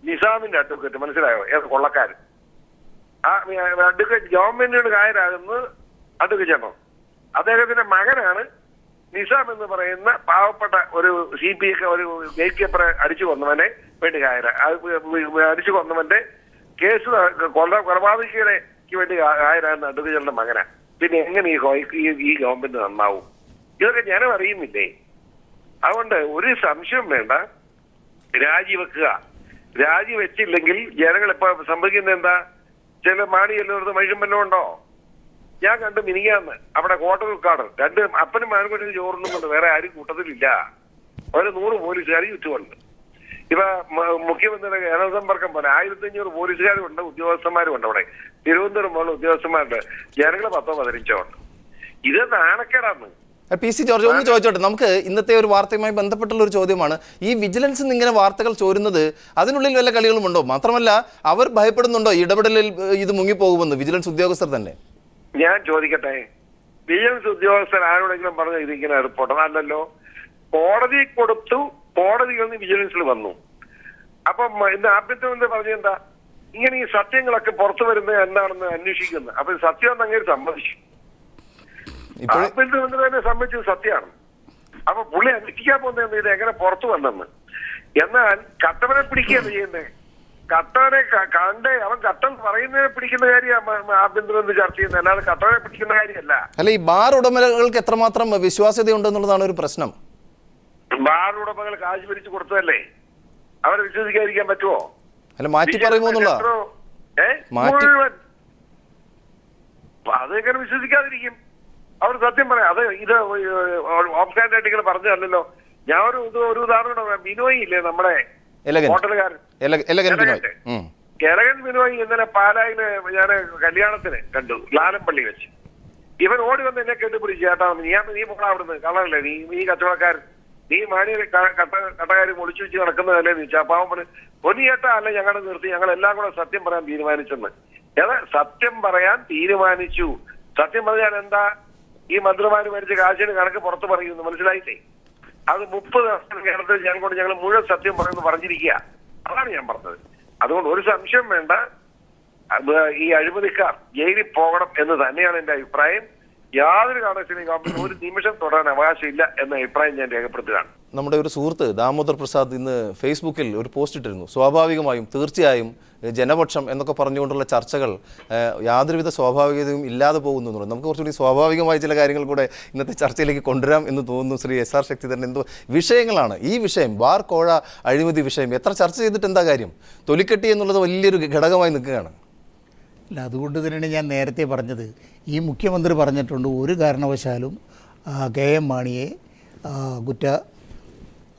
Speaker 6: നിസാമിന്റെ അഡ്വക്കേറ്റ്, മനസ്സിലായോ? കൊള്ളക്കാരൻ. ആ അഡ്വക്കേറ്റ് ഗവൺമെന്റിനോട് കായരാകുന്നത് അഡ്വക്കേറ്റ് ജനറൽ. അദ്ദേഹത്തിന്റെ മകനാണ് നിസാം എന്ന് പറയുന്ന പാവപ്പെട്ട ഒരു CPI ഒരു ഗേറ്റ് കീപ്പറെ അടിച്ചു കൊന്നവനെ വേണ്ടി അടിച്ചു കൊന്നവന്റെ കേസ് കൊലപാതകയ്ക്ക് വേണ്ടി കായരാകുന്ന അഡ്വക്കേറ്റ് ജനറലിന്റെ മകനാണ്. പിന്നെ എങ്ങനെ ഈ ഗവൺമെന്റ് നന്നാവും? ഇതൊക്കെ ജനം അറിയുന്നില്ലേ? അതുകൊണ്ട് ഒരു സംശയം വേണ്ട, രാജിവെക്കുക. രാജിവെച്ചില്ലെങ്കിൽ ജനങ്ങൾ ഇപ്പൊ സംഭവിക്കുന്നത് എന്താ? ചില മാണി എല്ലായിടത്തും മനുഷ്യമ്പല്ലോ ഉണ്ടോ? ഞാൻ കണ്ട് മിനിങ്ങാന്ന് അവിടെ ഹോട്ടൽ ഉദ്ഘാടനം 2 അപ്പനും മാനുകൊണ്ടിൽ ചോറുന്നുണ്ട്, വേറെ ആരും കൂട്ടത്തിലില്ല. ഒരു 100 പോലീസുകാർ ചുറ്റുമുണ്ട്. ഇപ്പൊ മുഖ്യമന്ത്രിയുടെ ജനസമ്പർക്കം പോലെ 1500 പോലീസുകാരും ഉണ്ട്, ഉദ്യോഗസ്ഥന്മാരും ഉണ്ട്. അവിടെ തിരുവനന്തപുരം പോലെ ഉദ്യോഗസ്ഥന്മാരുണ്ട്, ജനങ്ങള് 10-15 ഉണ്ട്. ഇത് നാണക്കേടാണ്.
Speaker 1: PC ജോർജ് ഒന്ന് ചോദിച്ചോട്ടെ, നമുക്ക് ഇന്നത്തെ ഒരു വാർത്തയുമായി ബന്ധപ്പെട്ടുള്ള ഒരു ചോദ്യമാണ്. ഈ വിജിലൻസിൽ നിന്ന് ഇങ്ങനെ വാർത്തകൾ ചോരുന്നത് അതിനുള്ളിൽ വല്ല കളികളുമുണ്ടോ? മാത്രമല്ല അവർ ഭയപ്പെടുന്നുണ്ടോ ഇടപെടലിൽ ഇത് മുങ്ങിപ്പോകുമെന്ന് വിജിലൻസ് ഉദ്യോഗസ്ഥർ തന്നെ?
Speaker 6: ഞാൻ ചോദിക്കട്ടെ, വിജിലൻസ് ഉദ്യോഗസ്ഥർ ആരോടെങ്കിലും പറഞ്ഞു ഇതിങ്ങനെ റിപ്പോർട്ട്? അല്ലല്ലോ. കോടതി കൊടുത്തു, കോടതിയിൽ നിന്ന് വിജിലൻസിൽ വന്നു. അപ്പം ഇന്ന് ആഭ്യന്തരമന്ത്രി പറഞ്ഞെന്താ, ഇങ്ങനെ ഈ സത്യങ്ങളൊക്കെ പുറത്തു വരുന്നത് എന്താണെന്ന് അന്വേഷിക്കുന്നത്. അപ്പൊ സത്യം എന്ന് അങ്ങനെ സമ്മതിച്ചു. ആഭ്യന്തരമന്ത്രി തന്നെ സമ്മതിച്ചത് സത്യമാണ്. അപ്പൊ പുള്ളി അന്വേഷിക്കാൻ പോകുന്നത് ഇത് എങ്ങനെ പുറത്തു വന്നെന്ന്. എന്നാൽ കട്ടവനെ പിടിക്കുകയാണ് ചെയ്യുന്നത്. കട്ടവനെ കണ്ടേ അവൻ കട്ടൻ പറയുന്നതിനെ പിടിക്കുന്ന കാര്യം ആഭ്യന്തരമന്ത്രി ചർച്ച ചെയ്യുന്നത്, അല്ലാതെ കട്ടവനെ പിടിക്കുന്ന കാര്യമല്ല.
Speaker 1: അല്ല, ഈ ബാർ ഉടമകൾക്ക് എത്രമാത്രം വിശ്വാസ്യത ഉണ്ടെന്നുള്ളതാണ് ഒരു പ്രശ്നം.
Speaker 6: ബാർ ഉടമകൾ കാശ് പിരിച്ചു കൊടുത്തതല്ലേ, അവരെ വിശ്വസിക്കാതിരിക്കാൻ പറ്റുമോ?
Speaker 1: അല്ല, മാറ്റി പറയുമോ എന്നുള്ള
Speaker 6: മുഴുവൻ അതെങ്ങനെ വിശ്വസിക്കാതിരിക്കും? അവർ സത്യം പറയാം. അത് ഇത് ഓഫ്സാൻഡായിട്ട് ഇങ്ങനെ പറഞ്ഞതല്ലോ. ഞാൻ ഒരു ഉദാഹരണം പറയാം. ബിനോയ് ഇല്ലേ നമ്മുടെ ഹോട്ടലുകാരൻ, കേരകൻ ബിനോയ് ഇന്നലെ പാലായില് ഞാൻ കല്യാണത്തിന് കണ്ടു, ലാലംപള്ളി വെച്ച്. ഇവൻ ഓടി വന്ന് എന്നെ കെട്ടിപ്പിടിച്ച്, ചേട്ടാ നീ പോടാ അവിടുന്ന്, കള്ളല്ലേ നീ കച്ചവടക്കാരൻ, നീ മാണി കട്ടകാരി ഒളിച്ചു വെച്ച് നടക്കുന്നതല്ലേ നീ ചോദിച്ചാ. അപ്പൊ അവൻ പറഞ്ഞു, പൊന്നു ചേട്ടാ അല്ല, ഞങ്ങളെ നിർത്തി, ഞങ്ങൾ എല്ലാം കൂടെ സത്യം പറയാൻ തീരുമാനിച്ചെന്ന്. സത്യം പറയാൻ തീരുമാനിച്ചു. സത്യം പറഞ്ഞാൽ എന്താ, ഈ മന്ത്രിമാര് മരിച്ച കാശിന് കണക്ക് പുറത്ത് പറയുന്നു, മനസ്സിലായിട്ടേ. അത് 30 ദിവസം കേരളത്തിൽ ഞങ്ങൾ മുഴുവൻ സത്യം പറയുന്നു പറഞ്ഞിരിക്കുക. അതാണ് ഞാൻ പറഞ്ഞത്. അതുകൊണ്ട് ഒരു സംശയം വേണ്ട, ഈ അഴിമതിക്കാർ ജയിലിൽ പോകണം എന്ന് തന്നെയാണ് എന്റെ അഭിപ്രായം. യാതൊരു കാരണവശാലും ഗവൺമെന്റ് ഒരു നിമിഷം തുടരാൻ അവകാശമില്ല എന്ന അഭിപ്രായം ഞാൻ രേഖപ്പെടുത്തുകയാണ്.
Speaker 1: നമ്മുടെ ഒരു സുഹൃത്ത് ദാമോദർ പ്രസാദ് ഇന്ന് ഫേസ്ബുക്കിൽ ഒരു പോസ്റ്റ് ഇട്ടിരുന്നു. സ്വാഭാവികമായും തീർച്ചയായും ജനപക്ഷം എന്നൊക്കെ പറഞ്ഞുകൊണ്ടുള്ള ചർച്ചകൾ യാതൊരുവിധ സ്വാഭാവികതയും ഇല്ലാതെ പോകുന്നു എന്നുള്ളത്. നമുക്ക് കുറച്ചുകൂടി സ്വാഭാവികമായ ചില കാര്യങ്ങൾ കൂടെ ഇന്നത്തെ ചർച്ചയിലേക്ക് കൊണ്ടുവരാം എന്ന് തോന്നുന്നു. ശ്രീ SR ശക്തിധരൻ, എന്തോ വിഷയങ്ങളാണ് ഈ വിഷയം, ബാർ കോഴ അഴിമതി വിഷയം എത്ര ചർച്ച ചെയ്തിട്ട് എന്താ കാര്യം? തൊലിക്കെട്ടി എന്നുള്ളത് വലിയൊരു ഘടകമായി നിൽക്കുകയാണ്.
Speaker 4: അല്ല, അതുകൊണ്ട് തന്നെയാണ് ഞാൻ നേരത്തെ പറഞ്ഞത്, ഈ മുഖ്യമന്ത്രി പറഞ്ഞിട്ടുണ്ട് ഒരു കാരണവശാലും KM മാണിയെ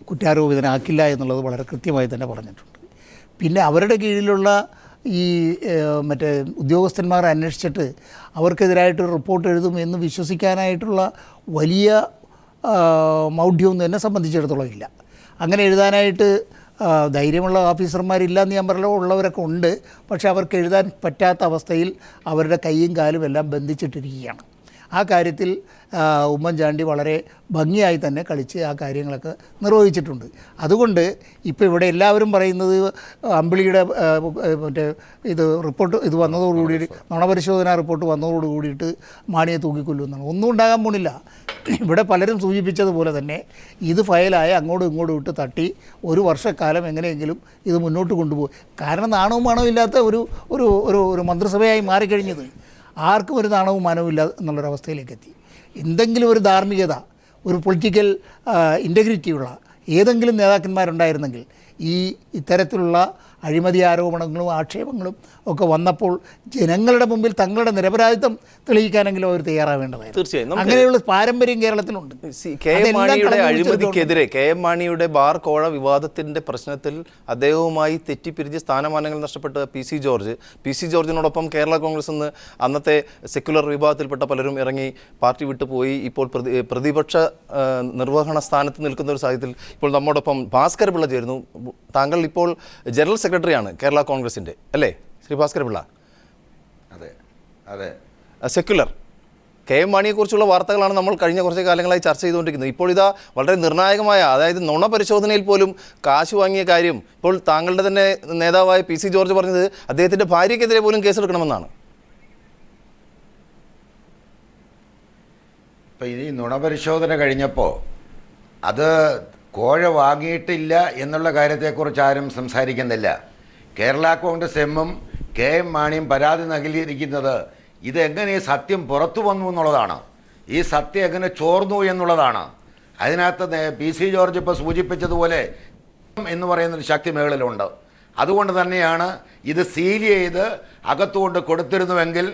Speaker 4: കുറ്റാരോപിതനാക്കില്ല എന്നുള്ളത് വളരെ കൃത്യമായി തന്നെ പറഞ്ഞിട്ടുണ്ട്. പിന്നെ അവരുടെ കീഴിലുള്ള ഈ മറ്റേ ഉദ്യോഗസ്ഥന്മാർ അന്വേഷിച്ചിട്ട് അവർക്കെതിരായിട്ടൊരു റിപ്പോർട്ട് എഴുതും എന്ന് വിശ്വസിക്കാനായിട്ടുള്ള വലിയ മൗഢ്യമൊന്നും എന്നെ സംബന്ധിച്ചിടത്തോളം ഇല്ല. അങ്ങനെ എഴുതാനായിട്ട് ധൈര്യമുള്ള ഓഫീസർമാരില്ലാന്ന് ഞാൻ പറഞ്ഞല്ലോ, ഉള്ളവരൊക്കെ ഉണ്ട്. പക്ഷേ അവർക്ക് എഴുതാൻ പറ്റാത്ത അവസ്ഥയിൽ അവരുടെ കൈയും കാലും എല്ലാം ബന്ധിച്ചിട്ടിരിക്കുകയാണ്. ആ കാര്യത്തിൽ ഉമ്മൻചാണ്ടി വളരെ ഭംഗിയായി തന്നെ കളിച്ച് ആ കാര്യങ്ങളൊക്കെ നിർവഹിച്ചിട്ടുണ്ട്. അതുകൊണ്ട് ഇപ്പോൾ ഇവിടെ എല്ലാവരും പറയുന്നത് അമ്പിളിയുടെ മറ്റേ റിപ്പോർട്ട് വന്നതോടുകൂടി, നുണപരിശോധനാ റിപ്പോർട്ട് വന്നതോടുകൂടിയിട്ട് മാണിയെ തൂക്കിക്കൊല്ലുമെന്നാണ്. ഒന്നും ഉണ്ടാകാൻ പോണില്ല. ഇവിടെ പലരും സൂചിപ്പിച്ചതുപോലെ തന്നെ ഇത് ഫയലായി അങ്ങോട്ടും ഇങ്ങോട്ടും ഇട്ട് തട്ടി ഒരു വർഷക്കാലം എങ്ങനെയെങ്കിലും ഇത് മുന്നോട്ട് കൊണ്ടുപോകും. കാരണം നാണവും മാണവും ഇല്ലാത്ത ഒരു മന്ത്രിസഭയായി മാറിക്കഴിഞ്ഞത്. ആർക്കും ഒരു നാണവും മാനവും ഇല്ല എന്നുള്ളൊരവസ്ഥയിലേക്ക് എത്തി. എന്തെങ്കിലും ഒരു ധാർമ്മികത, ഒരു പൊളിറ്റിക്കൽ ഇൻറ്റഗ്രിറ്റിയുള്ള ഏതെങ്കിലും നേതാക്കന്മാരുണ്ടായിരുന്നെങ്കിൽ ഇത്തരത്തിലുള്ള അഴിമതി ആരോപണങ്ങളും ആക്ഷേപങ്ങളും ഒക്കെ വന്നപ്പോൾ ജനങ്ങളുടെ മുമ്പിൽ തങ്ങളുടെ നിരപരാധിത്വം തെളിയിക്കാനെങ്കിലും അവർ തയ്യാറാവേണ്ടതായിരുന്നു.
Speaker 1: തീർച്ചയായും
Speaker 4: അങ്ങനെയുള്ള പാരമ്പര്യം കേരളത്തിലുണ്ട്.
Speaker 1: അഴിമതിക്കെതിരെ KM മാണിയുടെ ബാർ കോഴ വിവാദത്തിന്റെ പ്രശ്നത്തിൽ അദ്ദേഹവുമായി തെറ്റിപ്പിരിഞ്ഞ് സ്ഥാനമാനങ്ങൾ നഷ്ടപ്പെട്ട PC ജോർജിനോടൊപ്പം കേരള കോൺഗ്രസ് എന്ന് അന്നത്തെ സെക്യുലർ വിഭാഗത്തിൽപ്പെട്ട പലരും ഇറങ്ങി പാർട്ടി വിട്ടുപോയി. ഇപ്പോൾ പ്രതിപക്ഷ നിർവഹണ സ്ഥാനത്ത് നിൽക്കുന്ന ഒരു സാഹചര്യത്തിൽ ഇപ്പോൾ നമ്മോടൊപ്പം ഭാസ്കർ പിള്ള ചേരുന്നു. താങ്കൾ ഇപ്പോൾ ജനറൽ സെക്രട്ടറിയാണ് കേരള കോൺഗ്രസിൻ്റെ, അല്ലേ ശ്രീ ഭാസ്കർ പിള്ള?
Speaker 10: അതെ അതെ.
Speaker 1: സെക്യുലർ KM മാണിയെക്കുറിച്ചുള്ള വാർത്തകളാണ് നമ്മൾ കഴിഞ്ഞ കുറച്ച് കാലങ്ങളായി ചർച്ച ചെയ്തുകൊണ്ടിരിക്കുന്നത്. ഇപ്പോൾ ഇതാ വളരെ നിർണായകമായ, അതായത് നുണ പരിശോധനയിൽ പോലും കാശ് വാങ്ങിയ കാര്യം ഇപ്പോൾ താങ്കളുടെ തന്നെ നേതാവായ PC ജോർജ് പറഞ്ഞത് അദ്ദേഹത്തിൻ്റെ ഭാര്യയ്ക്കെതിരെ പോലും കേസെടുക്കണമെന്നാണ്.
Speaker 10: ഇപ്പം ഈ നുണപരിശോധന കഴിഞ്ഞപ്പോൾ അത് കോഴ വാങ്ങിയിട്ടില്ല എന്നുള്ള കാര്യത്തെക്കുറിച്ച് ആരും സംസാരിക്കുന്നില്ല. കേരള കോൺഗ്രസ് എമ്മും KM മാണിയും പരാതി നൽകിയിരിക്കുന്നത് ഇതെങ്ങനെ ഈ സത്യം പുറത്തു വന്നു എന്നുള്ളതാണ്. ഈ സത്യം എങ്ങനെ ചോർന്നു എന്നുള്ളതാണ്. അതിനകത്ത് PC ജോർജ് ഇപ്പോൾ സൂചിപ്പിച്ചതുപോലെ എന്ന് പറയുന്നൊരു ശക്തി മേളിലുണ്ട്. അതുകൊണ്ട് തന്നെയാണ് ഇത് സീൽ ചെയ്ത് അകത്തുകൊണ്ട് കൊടുത്തിരുന്നുവെങ്കിൽ,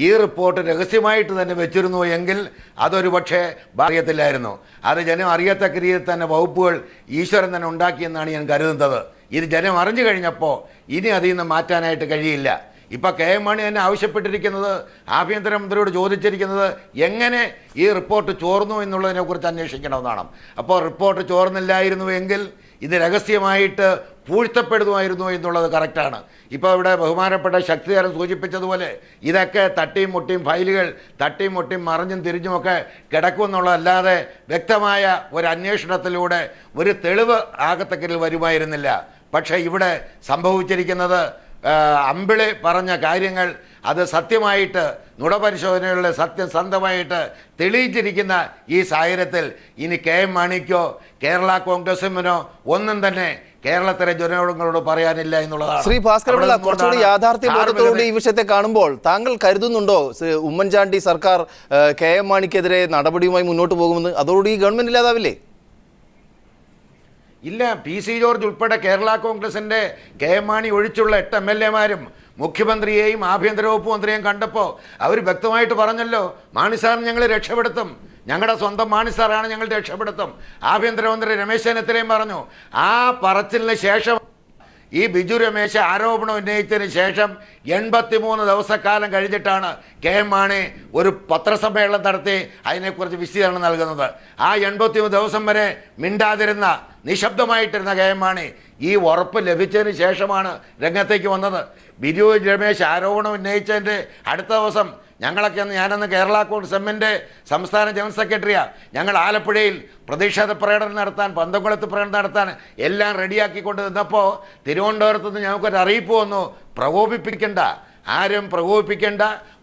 Speaker 10: ഈ റിപ്പോർട്ട് രഹസ്യമായിട്ട് തന്നെ വെച്ചിരുന്നു എങ്കിൽ അതൊരു പക്ഷേ അറിയത്തില്ലായിരുന്നു. അത് ജനം അറിയത്തക്ക രീതിയിൽ തന്നെ വകുപ്പുകൾ ഈശ്വരൻ തന്നെ ഉണ്ടാക്കിയെന്നാണ് ഞാൻ കരുതുന്നത്. ഇത് ജനം അറിഞ്ഞു കഴിഞ്ഞപ്പോൾ ഇനി അതിൽ നിന്ന് മാറ്റാനായിട്ട് കഴിയില്ല. ഇപ്പോൾ KM മാണി തന്നെ ആവശ്യപ്പെട്ടിരിക്കുന്നത്, ആഭ്യന്തരമന്ത്രിയോട് ചോദിച്ചിരിക്കുന്നത് എങ്ങനെ ഈ റിപ്പോർട്ട് ചോർന്നു എന്നുള്ളതിനെക്കുറിച്ച് അന്വേഷിക്കണമെന്നാണ്. അപ്പോൾ റിപ്പോർട്ട് ചോർന്നില്ലായിരുന്നു എങ്കിൽ ഇത് രഹസ്യമായിട്ട് പൂഴ്ത്തപ്പെടുമായിരുന്നു എന്നുള്ളത് കറക്റ്റാണ്. ഇപ്പോൾ ഇവിടെ ബഹുമാനപ്പെട്ട ശക്തിധരൻ സൂചിപ്പിച്ചതുപോലെ ഇതൊക്കെ തട്ടിയും മുട്ടിയും ഫയലുകൾ തട്ടിയും മുട്ടിയും മറിഞ്ഞും തിരിഞ്ഞുമൊക്കെ കിടക്കുമെന്നുള്ളതല്ലാതെ വ്യക്തമായ ഒരു അന്വേഷണത്തിലൂടെ ഒരു തെളിവ് ആകത്തക്കരിൽ വരുമായിരുന്നില്ല. പക്ഷേ ഇവിടെ സംഭവിച്ചിരിക്കുന്നത് അമ്പിളി പറഞ്ഞ കാര്യങ്ങൾ അത് സത്യമായിട്ട് നുണപരിശോധനകളിലെ സത്യസന്ധമായിട്ട് തെളിയിച്ചിരിക്കുന്ന ഈ സാഹചര്യത്തിൽ ഇനി KM മാണിക്കോ കേരള കോൺഗ്രസിനോ ഒന്നും തന്നെ കേരളത്തിലെ ജനങ്ങളോട് പറയാനില്ല എന്നുള്ളതാണ്.
Speaker 1: ശ്രീ ഭാസ്കർ പിള്ള, കുറച്ചുകൂടി യാഥാർത്ഥ്യബോധത്തോടെ ഈ വിഷയത്തെ കാണുമ്പോൾ താങ്കൾ കരുതുന്നുണ്ടോ ഉമ്മൻചാണ്ടി സർക്കാർ KM മാണിക്കെതിരെ നടപടിയുമായി മുന്നോട്ട് പോകുമെന്ന്? അതോടുകൂടി ഈ ഗവൺമെന്റ് ഇല്ലാതാവില്ലേ?
Speaker 10: ഇല്ല, PC ജോർജ് ഉൾപ്പെടെ കേരള കോൺഗ്രസിൻ്റെ KM മാണി ഒഴിച്ചുള്ള 8 MLA-മാരും മുഖ്യമന്ത്രിയെയും ആഭ്യന്തര വകുപ്പ് മന്ത്രിയെയും കണ്ടപ്പോൾ അവർ വ്യക്തമായിട്ട് പറഞ്ഞല്ലോ, മാണി സാറിന് ഞങ്ങൾ രക്ഷപ്പെടുത്തും, ഞങ്ങളുടെ സ്വന്തം മാണി സാറാണ് ഞങ്ങൾ രക്ഷപ്പെടുത്തും. ആഭ്യന്തരമന്ത്രി രമേശ് ചെന്നിത്തലയും പറഞ്ഞു. ആ പറച്ചിലിന് ശേഷം ഈ ബിജു രമേശ് ആരോപണം ഉന്നയിച്ചതിന് ശേഷം 83 ദിവസക്കാലം കഴിഞ്ഞിട്ടാണ് കെ.എം. മാണി ഒരു പത്രസമ്മേളനം നടത്തി അതിനെക്കുറിച്ച് വിശദീകരണം നൽകുന്നത്. ആ 83 ദിവസം വരെ മിണ്ടാതിരുന്ന നിശബ്ദമായിട്ടിരുന്ന കെ.എം. മാണി ഈ ഉറപ്പ് ലഭിച്ചതിന് ശേഷമാണ് രംഗത്തേക്ക് വന്നത്. ബിജു രമേശ് ആരോപണം ഉന്നയിച്ചതിൻ്റെ അടുത്ത ദിവസം ഞാനന്ന് കേരള കോൺഗ്രസ് എമ്മിൻ്റെ സംസ്ഥാന ജനറൽ സെക്രട്ടറിയാണ്. ഞങ്ങൾ ആലപ്പുഴയിൽ പ്രതിഷേധ പ്രകടനം നടത്താൻ, പന്തംകുളത്ത് പ്രകടനം നടത്താൻ എല്ലാം റെഡിയാക്കിക്കൊണ്ട് നിന്നപ്പോൾ തിരുവനന്തപുരത്ത് നിന്ന് ഞങ്ങൾക്കൊരു അറിയിപ്പ് വന്നു, പ്രകോപിപ്പിക്കേണ്ട, ആരും പ്രകോപിപ്പിക്കേണ്ട,